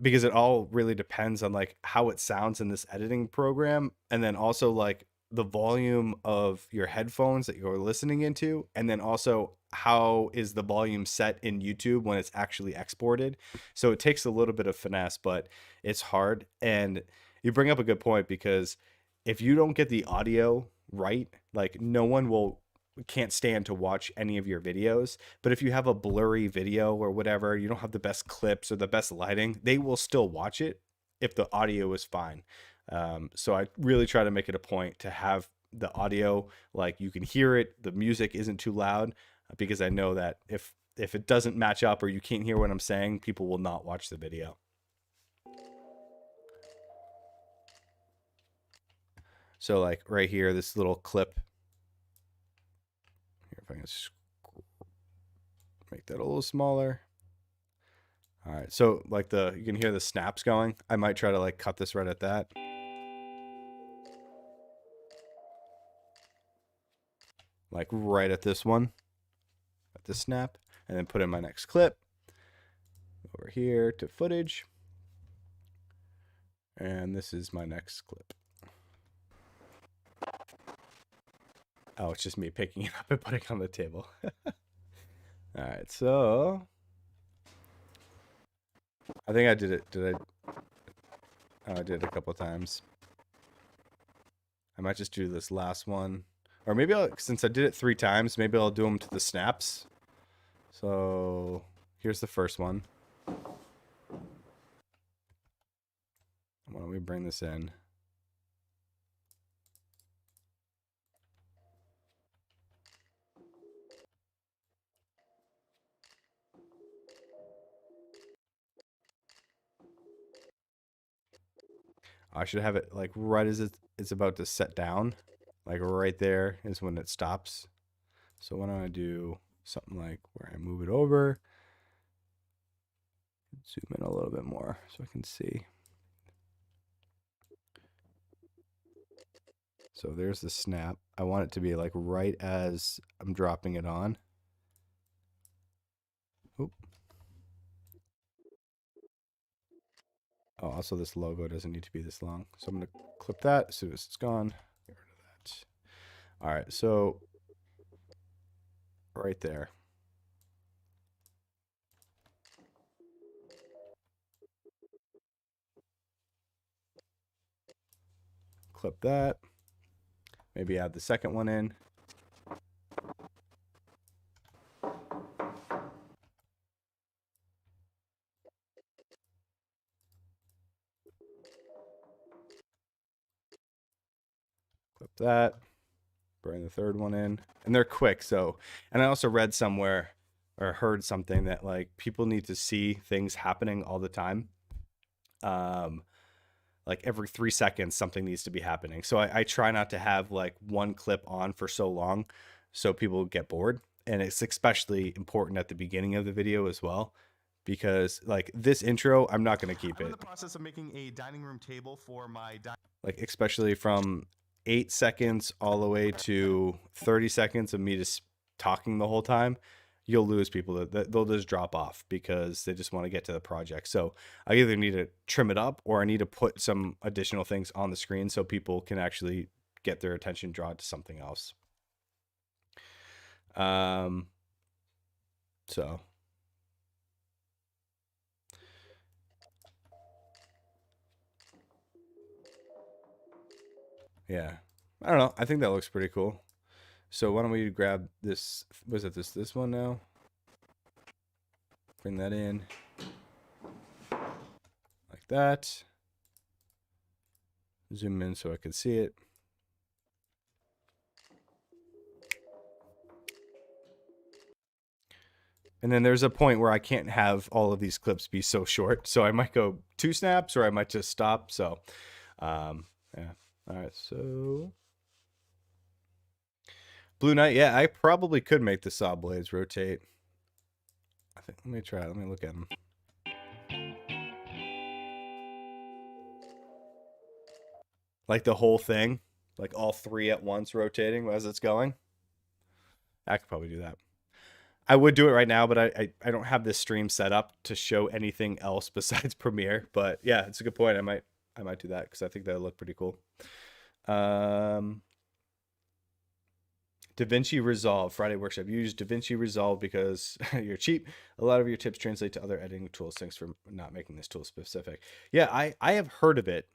because it all really depends on like how it sounds in this editing program, and then also like the volume of your headphones that you're listening into, and then also how is the volume set in YouTube when it's actually exported. So it takes a little bit of finesse, but it's hard. And you bring up a good point, because if you don't get the audio right, like no one can't stand to watch any of your videos. But if you have a blurry video or whatever, you don't have the best clips or the best lighting, they will still watch it if the audio is fine. So I really try to make it a point to have the audio, like you can hear it, the music isn't too loud, because I know that if it doesn't match up or you can't hear what I'm saying, people will not watch the video. So like right here, this little clip. Here, if I can make that a little smaller. All right, so like you can hear the snaps going. I might try to like cut this right at that. Like right at this one, at this snap, and then put in my next clip. Over here to footage. And this is my next clip. Oh, it's just me picking it up and putting it on the table. All right, so I think I did it. Did I? Oh, I did it a couple times. I might just do this last one. Or maybe since I did it 3 times, maybe I'll do them to the snaps. So here's the first one. Why don't we bring this in? I should have it like right as it's about to set down. Like right there is when it stops. So why don't I do something like where I move it over, zoom in a little bit more so I can see. So there's the snap. I want it to be like right as I'm dropping it on. Oop. Oh, also this logo doesn't need to be this long. So I'm going to clip that as soon as it's gone. Get rid of that. All right, so right there. Clip that. Maybe add the second one in. Clip that. Bring the third one in. And they're quick, so. And I also read somewhere or heard something that like people need to see things happening all the time. Like every 3 seconds something needs to be happening. So I try not to have like one clip on for so long so people get bored. And it's especially important at the beginning of the video as well, because like this intro, I'm not going to keep I'm it. in the process of making a dining room table for my like especially from 8 seconds all the way to 30 seconds of me just talking the whole time. You'll lose people that they'll just drop off because they just want to get to the project. So I either need to trim it up or I need to put some additional things on the screen so people can actually get their attention drawn to something else. So yeah, I don't know. I think that looks pretty cool. So why don't we grab this? Was it this one now? Bring that in like that. Zoom in so I can see it. And then there's a point where I can't have all of these clips be so short. So I might go 2 snaps or I might just stop. So, yeah. All right. So Blue Knight. Yeah, I probably could make the saw blades rotate. I think, let me try it. Let me look at them. Like the whole thing, like all 3 at once rotating as it's going. I could probably do that. I would do it right now, but I don't have this stream set up to show anything else besides Premiere. But yeah, it's a good point. I might do that because I think that would look pretty cool. DaVinci Resolve Friday workshop. You use DaVinci Resolve because you're cheap. A lot of your tips translate to other editing tools. Thanks for not making this tool specific. Yeah, I have heard of it.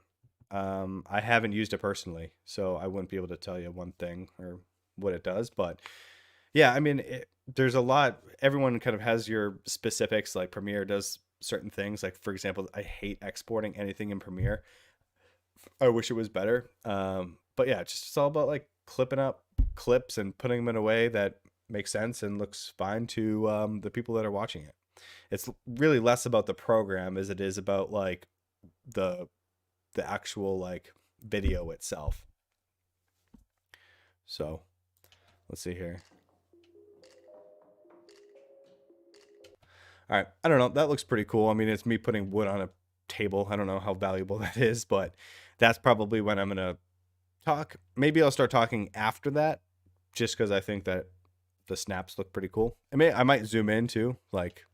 I haven't used it personally, so I wouldn't be able to tell you one thing or what it does. But yeah, I mean, there's a lot. Everyone kind of has your specifics. Like Premiere does certain things. Like for example, I hate exporting anything in Premiere. I wish it was better. But yeah, it's all about like clipping up clips and putting them in a way that makes sense and looks fine to the people that are watching it. It's really less about the program as it is about like the actual like video itself. So let's see here. All right, I don't know. That looks pretty cool. I mean, it's me putting wood on a table. I don't know how valuable that is, but that's probably when I'm gonna talk. Maybe I'll start talking after that, just because I think that the snaps look pretty cool. I might zoom in too, like,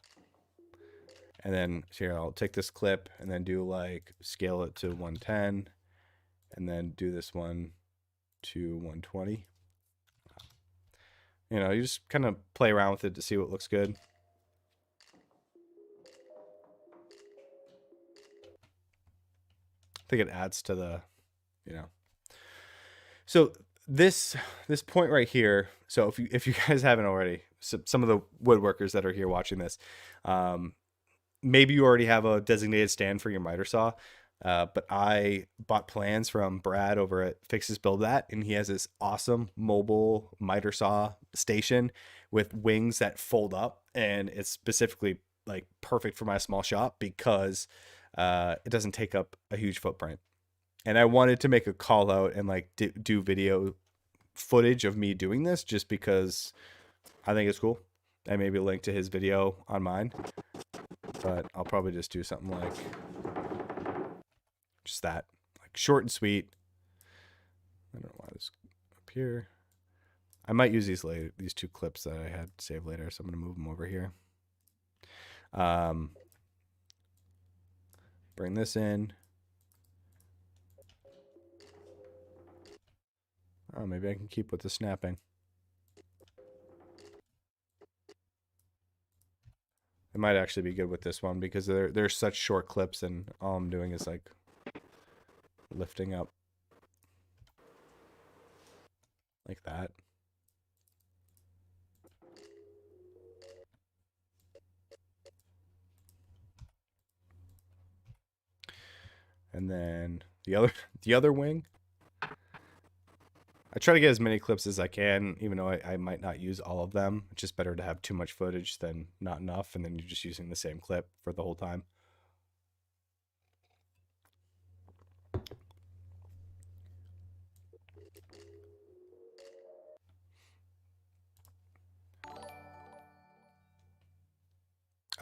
and then here I'll take this clip and then do like scale it to 110, and then do this one to 120. You know, you just kind of play around with it to see what looks good. I think it adds to the, you know. So this point right here. So if you guys haven't already, some of the woodworkers that are here watching this, maybe you already have a designated stand for your miter saw. But I bought plans from Brad over at Fixes Build That, and he has this awesome mobile miter saw station with wings that fold up, and it's specifically like perfect for my small shop because it doesn't take up a huge footprint. And I wanted to make a call out and like do video footage of me doing this just because I think it's cool. I maybe link to his video on mine, but I'll probably just do something like just that, like short and sweet. I don't know why this up here. I might use these later, these two clips that I had saved later, so I'm going to move them over here. Bring this in. Oh, maybe I can keep with the snapping. It might actually be good with this one because they're such short clips and all I'm doing is like lifting up like that. And then the other wing. I try to get as many clips as I can, even though I might not use all of them. It's just better to have too much footage than not enough, and then you're just using the same clip for the whole time.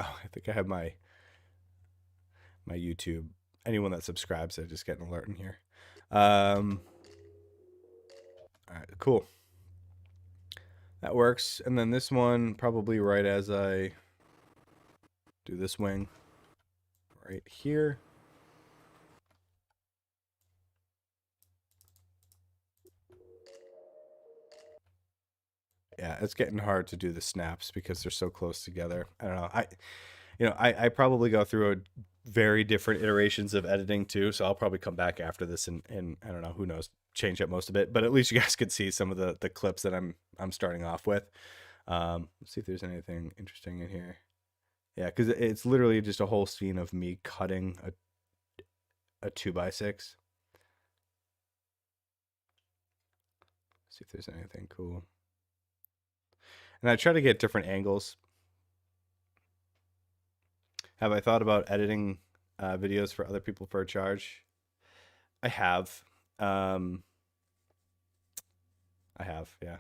Oh, I think I have my YouTube. Anyone that subscribes, I just get an alert in here. All right, cool. That works. And then this one, probably right as I do this wing, right here. Yeah, it's getting hard to do the snaps because they're so close together. I don't know. I probably go through a very different iterations of editing too, so I'll probably come back after this and I don't know, who knows, change up most of it. But at least you guys could see some of the clips that I'm starting off with. Let's see if there's anything interesting in here. Yeah, because it's literally just a whole scene of me cutting a 2x6. See if there's anything cool. And I try to get different angles. Have I thought about editing videos for other people for a charge? I have. I have, yeah.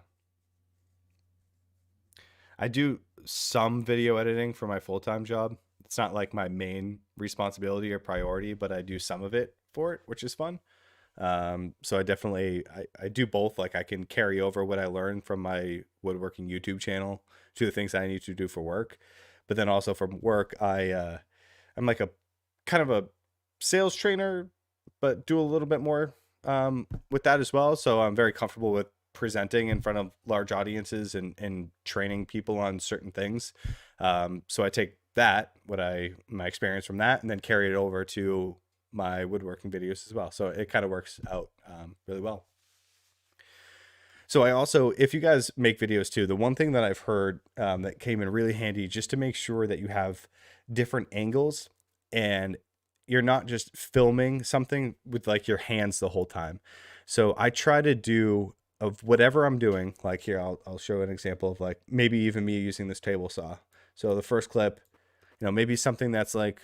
I do some video editing for my full-time job. It's not like my main responsibility or priority, but I do some of it for it, which is fun. So I definitely, I do both. Like I can carry over what I learned from my woodworking YouTube channel to the things I need to do for work. But then also from work, I'm like a kind of a sales trainer, but do a little bit more with that as well. So I'm very comfortable with presenting in front of large audiences and training people on certain things. So I take that, my experience from that, and then carry it over to my woodworking videos as well. So it kind of works out really well. So I also, if you guys make videos too, the one thing that I've heard that came in really handy, just to make sure that you have different angles and you're not just filming something with like your hands the whole time. So I try to do of whatever I'm doing, like here, I'll show an example of like maybe even me using this table saw. So the first clip, maybe something that's like,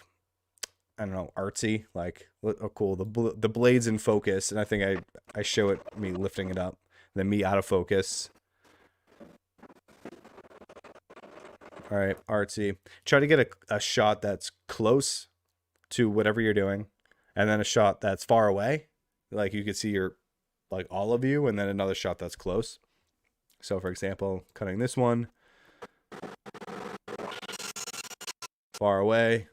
I don't know, artsy, like, oh cool, the blade's in focus, and I think I show it me lifting it up, then me out of focus. All right, artsy. Try to get a shot that's close to whatever you're doing, and then a shot that's far away, like you could see your, like all of you, and then another shot that's close. So for example, cutting this one, far away,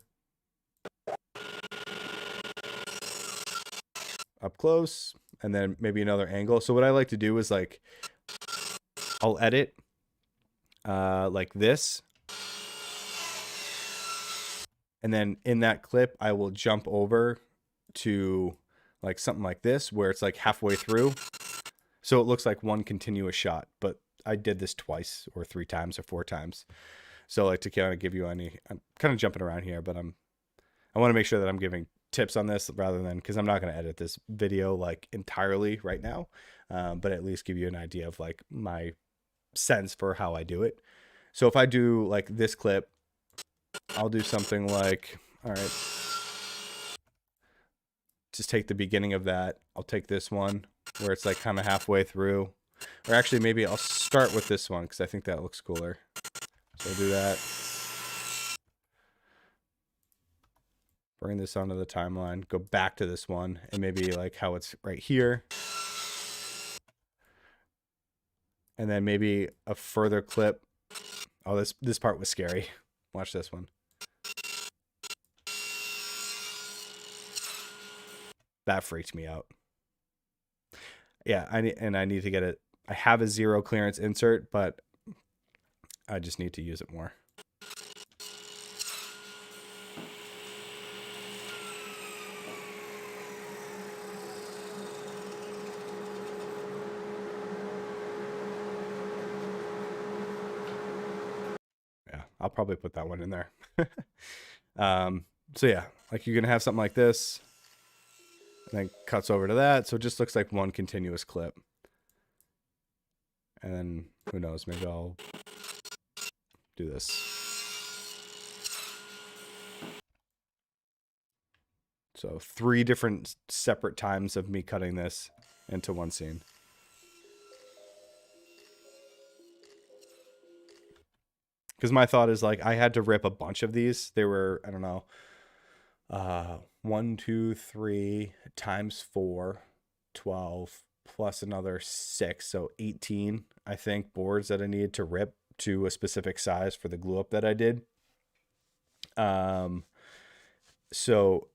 up close, and then maybe another angle. So what I like to do is like, I'll edit like this. And then in that clip, I will jump over to like something like this, where it's like halfway through. So it looks like one continuous shot, but I did this twice or 3 times or 4 times. So like to kind of give you I'm kind of jumping around here, but I want to make sure that I'm giving tips on this rather than, because I'm not going to edit this video like entirely right now, but at least give you an idea of like my sense for how I do it. So if I do like this clip, I'll do something like, all right, just take the beginning of that. I'll take this one where it's like kind of halfway through, or actually maybe I'll start with this one because I think that looks cooler. So I'll do that. Bring this onto the timeline, go back to this one, and maybe like how it's right here. and then maybe a further clip. Oh, this part was scary. Watch this one. That freaked me out. Yeah, I need to get it. I have a 0 clearance insert, but I just need to use it more. Yeah, I'll probably put that one in there. So yeah, like you're gonna have something like this, and then cuts over to that, so it just looks like one continuous clip. And then who knows, maybe I'll do this. So 3 different separate times of me cutting this into one scene. Because my thought is like I had to rip a bunch of these. They were, I don't know, 1, 2, 3 times 4, 12 plus another 6, so 18, I think, boards that I needed to rip to a specific size for the glue up that I did. So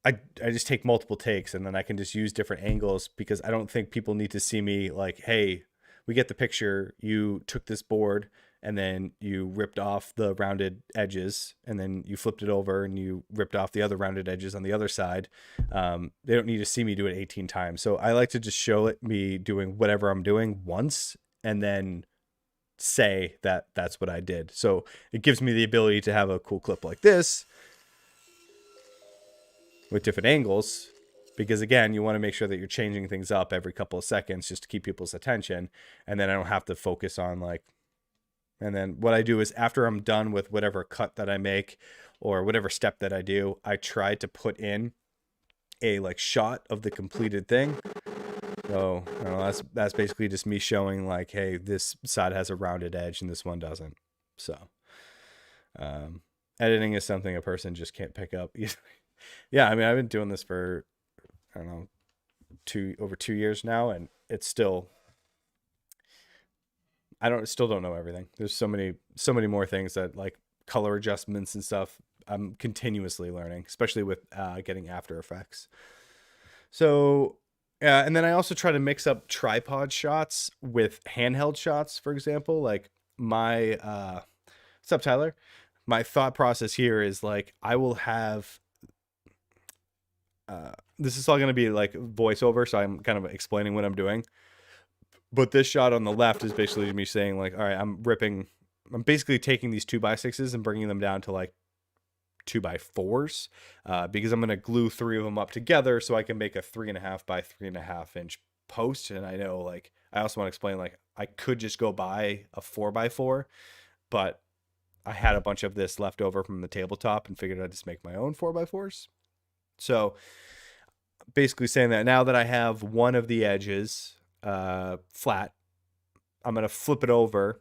I just take multiple takes, and then I can just use different angles, because I don't think people need to see me like, hey, we get the picture. You took this board and then you ripped off the rounded edges, and then you flipped it over and you ripped off the other rounded edges on the other side. They don't need to see me do it 18 times. So I like to just show it me doing whatever I'm doing once, and then say that that's what I did. So it gives me the ability to have a cool clip like this with different angles, because again, you want to make sure that you're changing things up every couple of seconds just to keep people's attention. And then I don't have to focus on like, and then what I do is after I'm done with whatever cut that I make or whatever step that I do, I try to put in a like shot of the completed thing. So I don't know, that's basically just me showing like, hey, this side has a rounded edge and this one doesn't. So editing is something a person just can't pick up easily. Yeah, I mean, I've been doing this for, I don't know, over 2 years now, and it's still, still don't know everything. There's so many more things that, like color adjustments and stuff, I'm continuously learning, especially with getting After Effects. So, and then I also try to mix up tripod shots with handheld shots, for example. Like my, what's up, Tyler? My thought process here is like, I will have, this is all going to be like voiceover, so I'm kind of explaining what I'm doing. But this shot on the left is basically me saying like, all right, I'm basically taking these 2x6s and bringing them down to like 2x4s, because I'm going to glue 3 of them up together so I can make a 3.5 by 3.5 inch post. And I know, like, I also want to explain, like, I could just go buy a 4x4, but I had a bunch of this left over from the tabletop and figured I'd just make my own 4x4s. So basically saying that now that I have one of the edges flat, I'm going to flip it over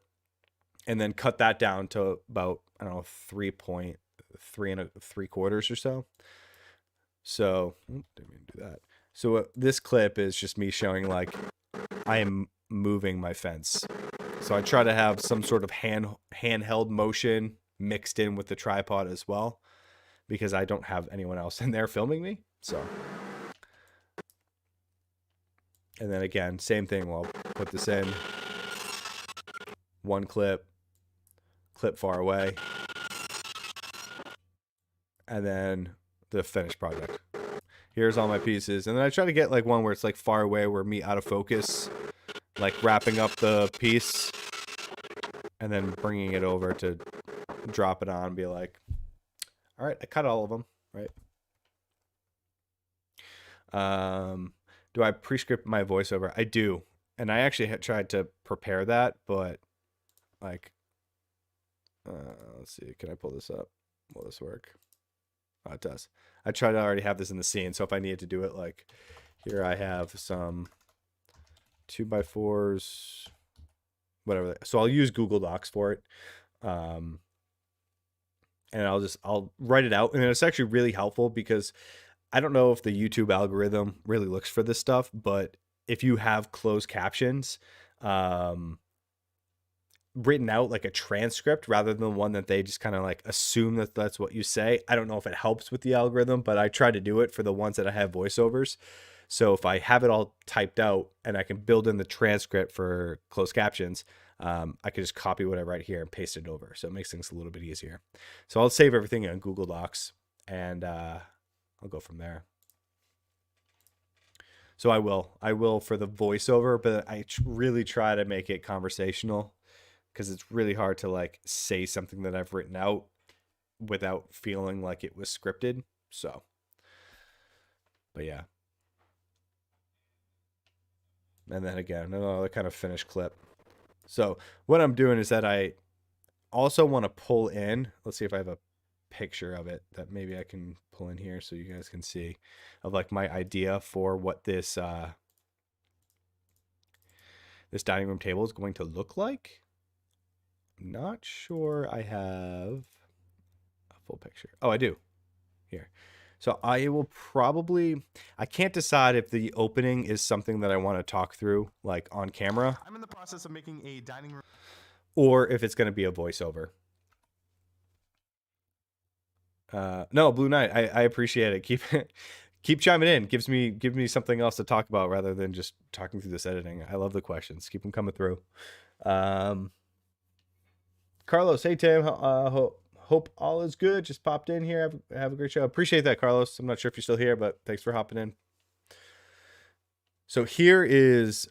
and then cut that down to about, I don't know, 3.3 3.75 or so. So didn't mean to do that. So this clip is just me showing like I am moving my fence. So I try to have some sort of handheld motion mixed in with the tripod as well, because I don't have anyone else in there filming me. So, and then again, same thing. We'll put this in one clip far away, and then the finished project. Here's all my pieces. And then I try to get like one where it's like far away, where me out of focus, like wrapping up the piece and then bringing it over to drop it on and be like, all right, I cut all of them, right? Do I pre-script my voiceover? I do. And I actually had tried to prepare that, but like, let's see, can I pull this up? Will this work? Oh, it does. I try to already have this in the scene, so if I needed to do it, like here I have some 2x4s, whatever. So I'll use Google Docs for it, and I'll write it out, and it's actually really helpful because I don't know if the YouTube algorithm really looks for this stuff, but if you have closed captions, written out like a transcript rather than one that they just kind of like assume that that's what you say. I don't know if it helps with the algorithm, but I try to do it for the ones that I have voiceovers. So if I have it all typed out and I can build in the transcript for closed captions, I can just copy what I write here and paste it over. So it makes things a little bit easier. So I'll save everything in Google Docs and I'll go from there. So I will for the voiceover, but I really try to make it conversational because it's really hard to like say something that I've written out without feeling like it was scripted. So, but yeah. And then again, another kind of finished clip. So what I'm doing is that I also want to pull in, let's see if I have a picture of it that maybe I can pull in here so you guys can see of like my idea for what this this dining room table is going to look like. I'm not sure I have a full picture. Oh, I do. Here. So I will probably, I can't decide if the opening is something that I want to talk through like on camera. I'm in the process of making a dining room. Or if it's going to be a voiceover. No, Blue Knight, I appreciate it. Keep chiming in. Give me something else to talk about rather than just talking through this editing. I love the questions. Keep them coming through. Carlos, hey Tim, hope all is good. Just popped in here. Have a great show. Appreciate that, Carlos. I'm not sure if you're still here, but thanks for hopping in. So here is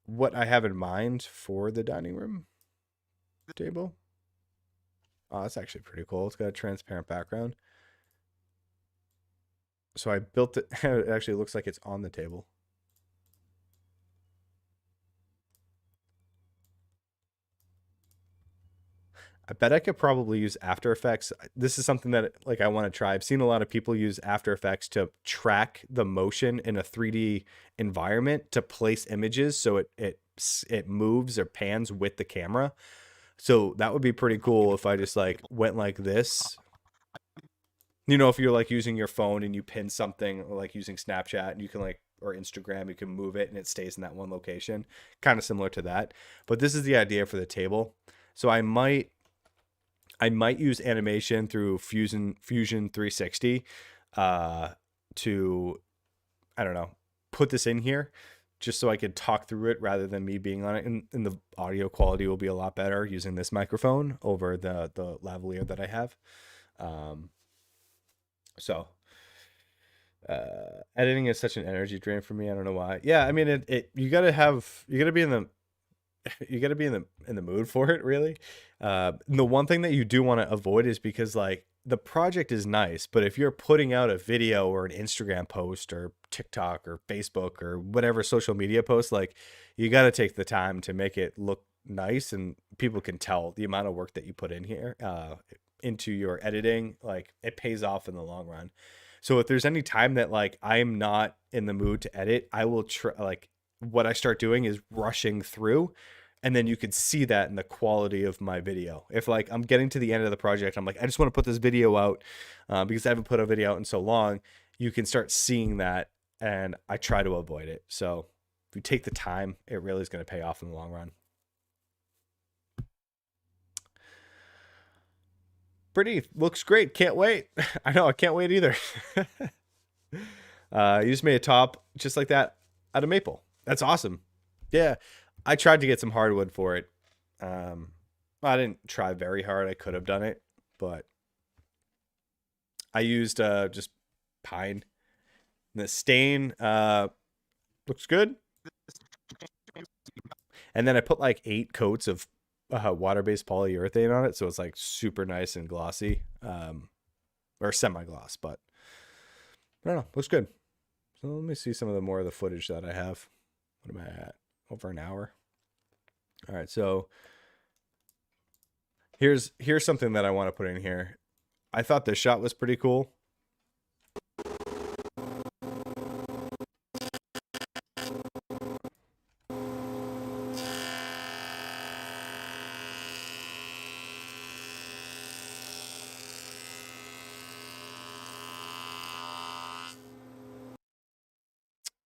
what I have in mind for the dining room table. Oh, that's actually pretty cool. It's got a transparent background. So I built it. It actually looks like it's on the table. I bet I could probably use After Effects. This is something that like I want to try. I've seen a lot of people use After Effects to track the motion in a 3D environment to place images so it moves or pans with the camera. So that would be pretty cool if I just like went like this. You know, if you're like using your phone and you pin something or like using Snapchat and you can like, or Instagram, you can move it and it stays in that one location. Kind of similar to that. But this is the idea for the table. So I might use animation through Fusion 360 to, I don't know, put this in here just so I could talk through it rather than me being on it. And the audio quality will be a lot better using this microphone over the lavalier that I have. So editing is such an energy drain for me. I don't know why. Yeah, I mean you gotta be in the mood for it, really. The one thing that you do want to avoid is because like the project is nice, but if you're putting out a video or an Instagram post or TikTok or Facebook or whatever social media post, like you got to take the time to make it look nice and people can tell the amount of work that you put in here into your editing. Like it pays off in the long run. So if there's any time that like I'm not in the mood to edit, I will try, like what I start doing is rushing through, and then you could see that in the quality of my video. If like I'm getting to the end of the project, I'm like, I just want to put this video out because I haven't put a video out in so long, you can start seeing that, and I try to avoid it. So if you take the time, it really is going to pay off in the long run. Pretty, looks great. Can't wait. I know, I can't wait either. You just made a top just like that out of maple. That's awesome. Yeah, I tried to get some hardwood for it. I didn't try very hard. I could have done it, but I used just pine. The stain looks good. And then I put like 8 coats of water-based polyurethane on it, so it's like super nice and glossy, or semi-gloss. But I don't know, looks good. So let me see some of the more of the footage that I have. What am I at? Over an hour. All right, so here's something that I want to put in here. I thought this shot was pretty cool.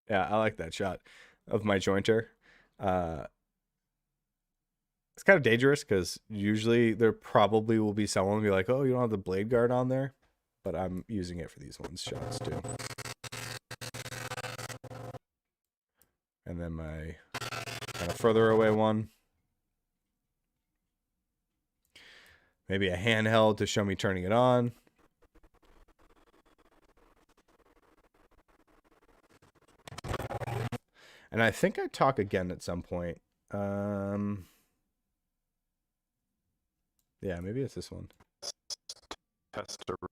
Yeah, I like that shot of my jointer. It's kind of dangerous because usually there probably will be someone be like, oh, you don't have the blade guard on there. But I'm using it for these shots too. And then my kind of further away one. Maybe a handheld to show me turning it on. And I think I talk again at some point. Yeah, maybe it's this one. Testaroo?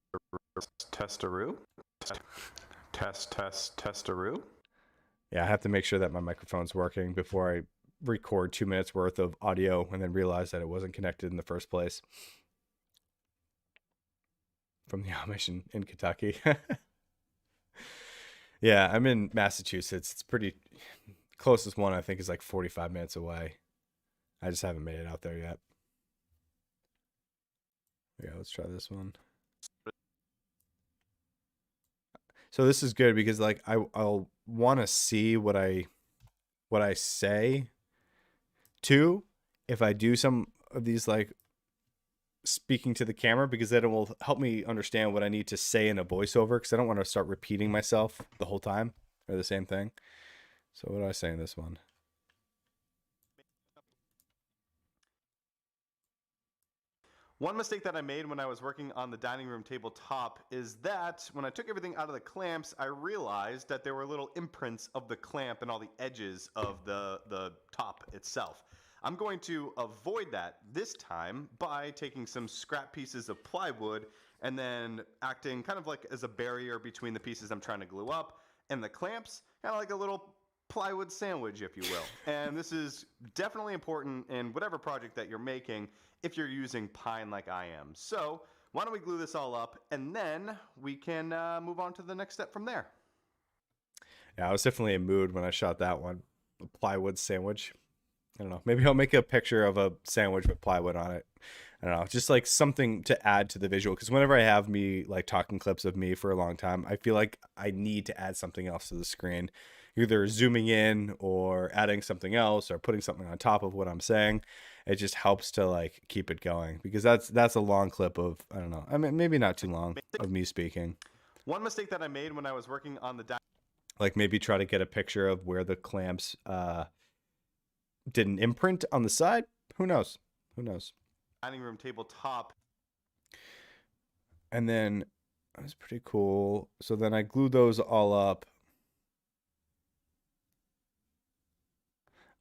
Testaroo? Yeah, I have to make sure that my microphone's working before I record 2 minutes worth of audio and then realize that it wasn't connected in the first place. From the Amish in Kentucky. Yeah, I'm in Massachusetts. It's pretty closest one I think is like 45 minutes away. I just haven't made it out there yet. Yeah, let's try this one. So this is good because like I'll want to see what I say too if I do some of these like speaking to the camera, because then it will help me understand what I need to say in a voiceover, because I don't want to start repeating myself the whole time or the same thing. So what do I say in this one? One mistake that I made when I was working on the dining room tabletop is that when I took everything out of the clamps, I realized that there were little imprints of the clamp and all the edges of the top itself. I'm going to avoid that this time by taking some scrap pieces of plywood and then acting kind of like as a barrier between the pieces I'm trying to glue up and the clamps, kind of like a little plywood sandwich, if you will. And this is definitely important in whatever project that you're making if you're using pine like I am. So why don't we glue this all up and then we can move on to the next step from there. Yeah, I was definitely in mood when I shot that one. A plywood sandwich. I don't know. Maybe I'll make a picture of a sandwich with plywood on it. I don't know. Just like something to add to the visual. Because whenever I have me like talking clips of me for a long time, I feel like I need to add something else to the screen. Either zooming in or adding something else or putting something on top of what I'm saying. It just helps to like keep it going, because that's a long clip of, I don't know. I mean, maybe not too long of me speaking. One mistake that I made when I was working on the like maybe try to get a picture of where the clamps did an imprint on the side. Who knows? Who knows? dining room tabletop. And then that was pretty cool. So then I glued those all up.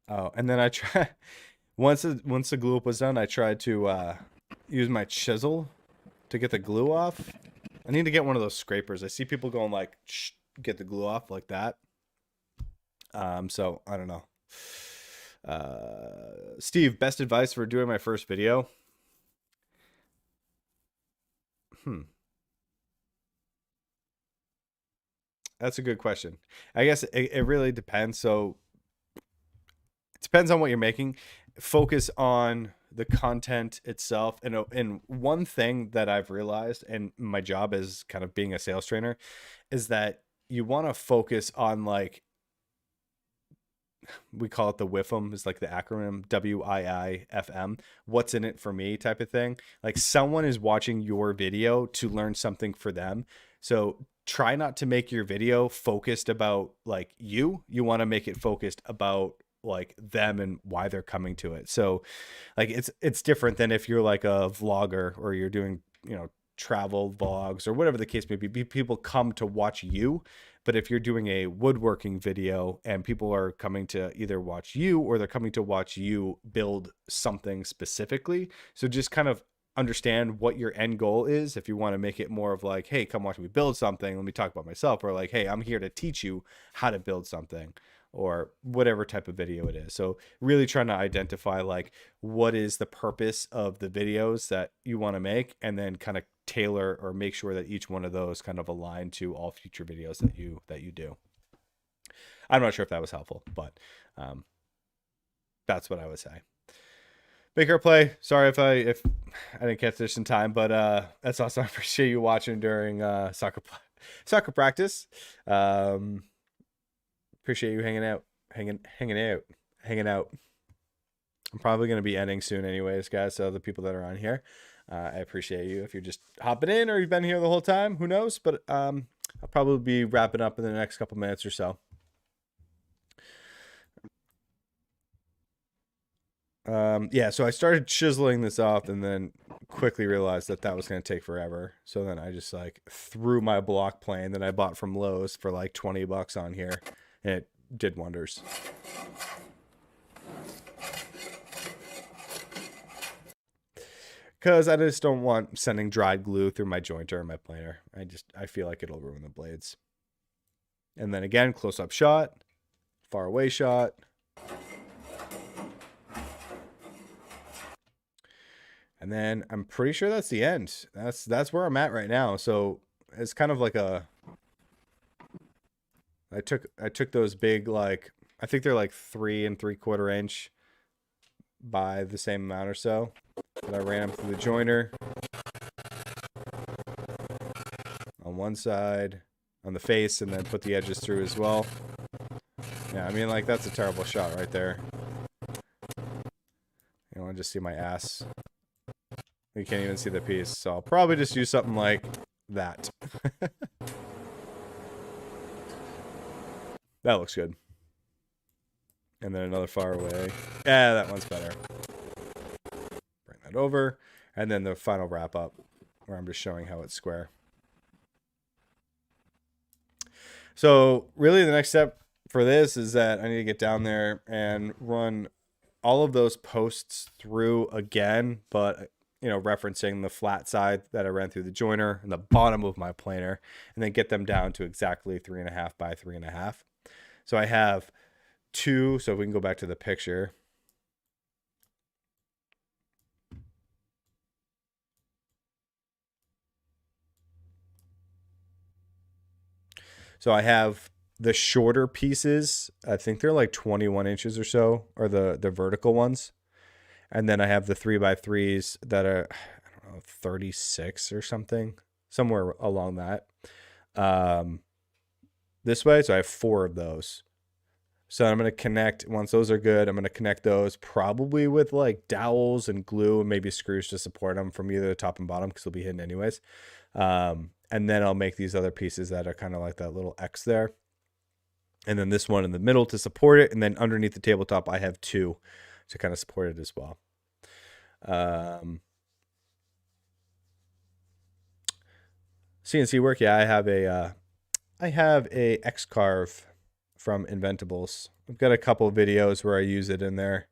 Oh, and then I try once the glue up was done, I tried to use my chisel to get the glue off. I need to get one of those scrapers. I see people going like get the glue off like that. So I don't know. Steve, best advice for doing my first video? That's a good question. I guess it really depends. So it depends on what you're making. Focus on the content itself. And one thing that I've realized, and my job as kind of being a sales trainer, is that you want to focus on, like, we call it the WIFM, is like the acronym WIIFM, what's in it for me type of thing. Like, someone is watching your video to learn something for them. So try not to make your video focused about like you want to make it focused about like them and why they're coming to it. So like it's different than if you're like a vlogger or you're doing, travel vlogs or whatever the case may be. People come to watch you. But if you're doing a woodworking video and people are coming to either watch you or they're coming to watch you build something specifically, so just kind of understand what your end goal is. If you want to make it more of like, hey, come watch me build something, let me talk about myself, or like, hey, I'm here to teach you how to build something, or whatever type of video it is. So really trying to identify like what is the purpose of the videos that you want to make, and then kind of tailor or make sure that each one of those kind of align to all future videos that you do. I'm not sure if that was helpful, but that's what I would say. Make or play. Sorry if I didn't catch this in time, but that's awesome. I appreciate you watching during soccer practice. Appreciate you hanging out. I'm probably going to be ending soon anyways, guys. So the people that are on here, I appreciate you. If you're just hopping in or you've been here the whole time, who knows? But I'll probably be wrapping up in the next couple minutes or so. Yeah, so I started chiseling this off and then quickly realized that was going to take forever. So then I just like threw my block plane that I bought from Lowe's for like $20 on here, and it did wonders. Because I just don't want sending dried glue through my jointer and my planer. I feel like it'll ruin the blades. And then again, close-up shot, far away shot. And then I'm pretty sure that's the end. That's where I'm at right now. So it's kind of like I took those big, like, I think they're like 3 3/4 inch by the same amount or so. And I ran them through the joiner on one side, on the face, and then put the edges through as well. Yeah, I mean, like, that's a terrible shot right there. You want to just see my ass. You can't even see the piece, so I'll probably just use something like that. That looks good. And then another far away. Yeah, that one's better. Bring that over. And then the final wrap up, where I'm just showing how it's square. So really the next step for this is that I need to get down there and run all of those posts through again, but you know, referencing the flat side that I ran through the joiner and the bottom of my planer, and then get them down to exactly 3.5 by 3.5. So I have 2. So if we can go back to the picture. So I have the shorter pieces. I think they're like 21 inches or so, or the vertical ones. And then I have the 3x3s that are, I don't know, 36 or something, somewhere along that. This way, so I have 4 of those. So I'm going to connect, once those are good, I'm going to connect those probably with like dowels and glue and maybe screws to support them from either the top and bottom, because they'll be hidden anyways. And then I'll make these other pieces that are kind of like that little X there. And then this one in the middle to support it. And then underneath the tabletop, I have 2 to kind of support it as well. CNC Work, yeah, I have a X-Carve from Inventables. I've got a couple of videos where I use it in there.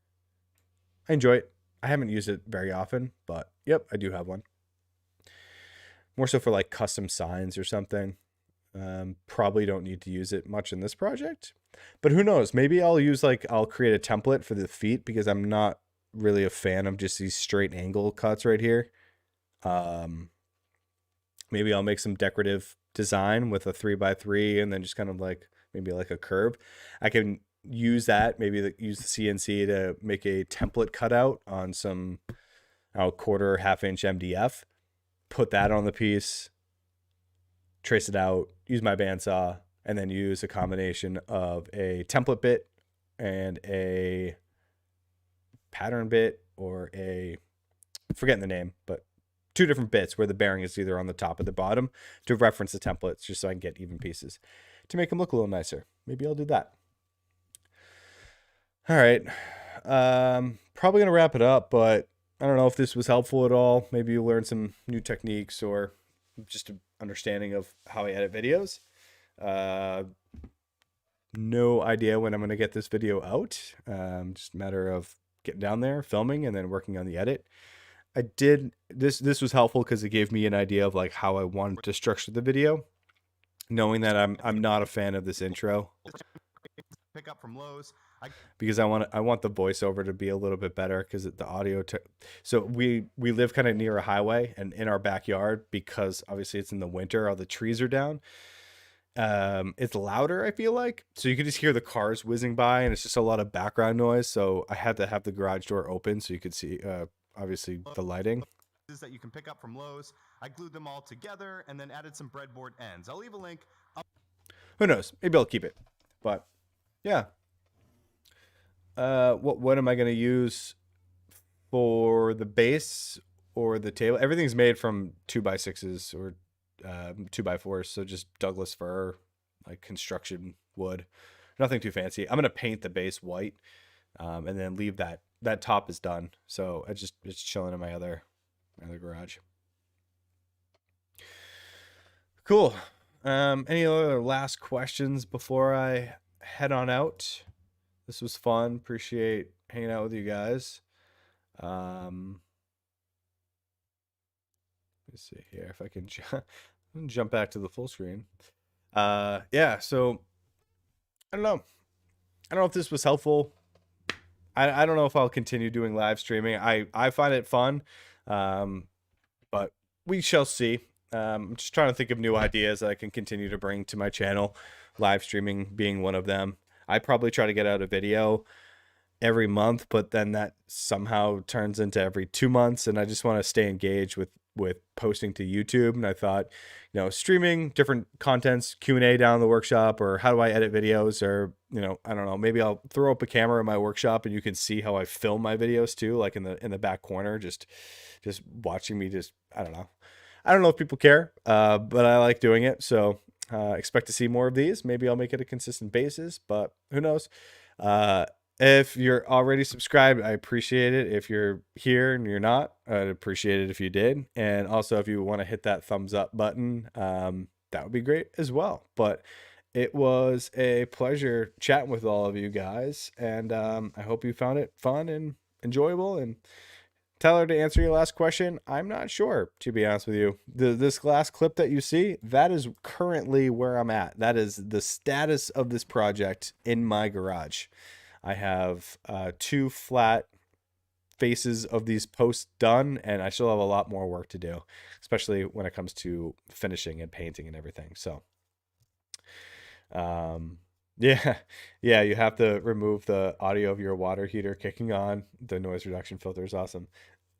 I enjoy it. I haven't used it very often, but yep, I do have one. More so for like custom signs or something. Probably don't need to use it much in this project, but who knows? Maybe I'll create a template for the feet, because I'm not really a fan of just these straight angle cuts right here. Maybe I'll make some decorative design with a 3x3 and then just kind of like maybe like a curve. I can use that, maybe use the CNC to make a template cutout on some 1/4 1/2 inch MDF, put that on the piece, trace it out, use my bandsaw, and then use a combination of a template bit and a pattern bit, or forgetting the name, but 2 different bits where the bearing is either on the top or the bottom to reference the templates, just so I can get even pieces to make them look a little nicer. Maybe I'll do that. All right. Probably going to wrap it up, but I don't know if this was helpful at all. Maybe you learned some new techniques or just an understanding of how I edit videos. No idea when I'm going to get this video out. Just a matter of getting down there, filming, and then working on the edit. This was helpful because it gave me an idea of like how I wanted to structure the video, knowing that I'm not a fan of this intro. Pick up from Lowe's. Because I want the voiceover to be a little bit better, because the audio. So we live kind of near a highway, and in our backyard, because obviously it's in the winter, all the trees are down. It's louder, I feel like, so you can just hear the cars whizzing by, and it's just a lot of background noise. So I had to have the garage door open so you could see, obviously, the lighting. That you can pick up from Lowe's. I glued them all together and then added some breadboard ends. I'll leave a link. Who knows? Maybe I'll keep it. But yeah. What am I going to use? the base or the table, everything's made from 2x6s or 2x4s. So just Douglas fir, like construction wood, nothing too fancy. I'm going to paint the base white, and then leave that top is done. So it's chilling in my other garage. Cool. Any other last questions before I head on out? This was fun. Appreciate hanging out with you guys. Let's see here if I can jump back to the full screen. Yeah, so I don't know. I don't know if this was helpful. I don't know if I'll continue doing live streaming. I find it fun, but we shall see. I'm just trying to think of new ideas that I can continue to bring to my channel, live streaming being one of them. I probably try to get out a video every month, but then that somehow turns into every 2 months, and I just want to stay engaged with posting to YouTube. And I thought, streaming different contents, Q&A down in the workshop, or how do I edit videos, or I don't know, maybe I'll throw up a camera in my workshop and you can see how I film my videos too, like in the back corner, just watching me. I don't know if people care, but I like doing it. So expect to see more of these. Maybe I'll make it a consistent basis, but who knows? If you're already subscribed, I appreciate it. If you're here and you're not, I'd appreciate it if you did. And also, if you want to hit that thumbs up button, that would be great as well. But it was a pleasure chatting with all of you guys. And I hope you found it fun and enjoyable. And Tyler, to answer your last question, I'm not sure, to be honest with you. This last clip that you see, that is currently where I'm at. That is the status of this project in my garage. I have 2 flat faces of these posts done, and I still have a lot more work to do, especially when it comes to finishing and painting and everything. So, yeah, you have to remove the audio of your water heater kicking on. The noise reduction filter is awesome.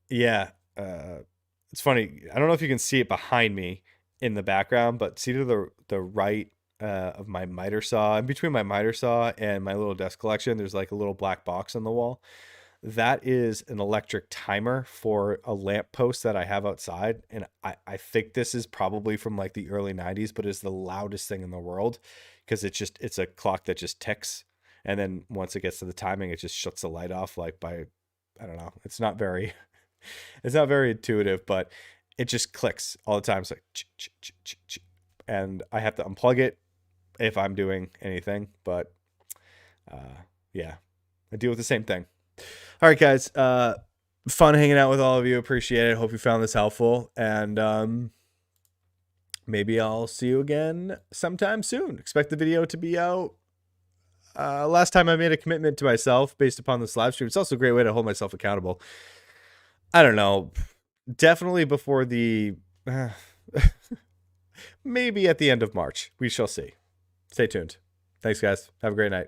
Yeah, it's funny. I don't know if you can see it behind me in the background, but see to the right of my miter saw, in between my miter saw and my little desk collection, there's like a little black box on the wall. That is an electric timer for a lamp post that I have outside. And I think this is probably from like the early 90s, but it's the loudest thing in the world because it's a clock that just ticks. And then once it gets to the timing, it just shuts the light off like by, I don't know. It's not very intuitive, but it just clicks all the time. It's like, and I have to unplug it if I'm doing anything, but yeah, I deal with the same thing. All right, guys, fun hanging out with all of you. Appreciate it. Hope you found this helpful, and maybe I'll see you again sometime soon. Expect the video to be out. Last time I made a commitment to myself based upon this live stream. It's also a great way to hold myself accountable. I don't know, definitely before the maybe at the end of March. We shall see. Stay tuned. Thanks, guys. Have a great night.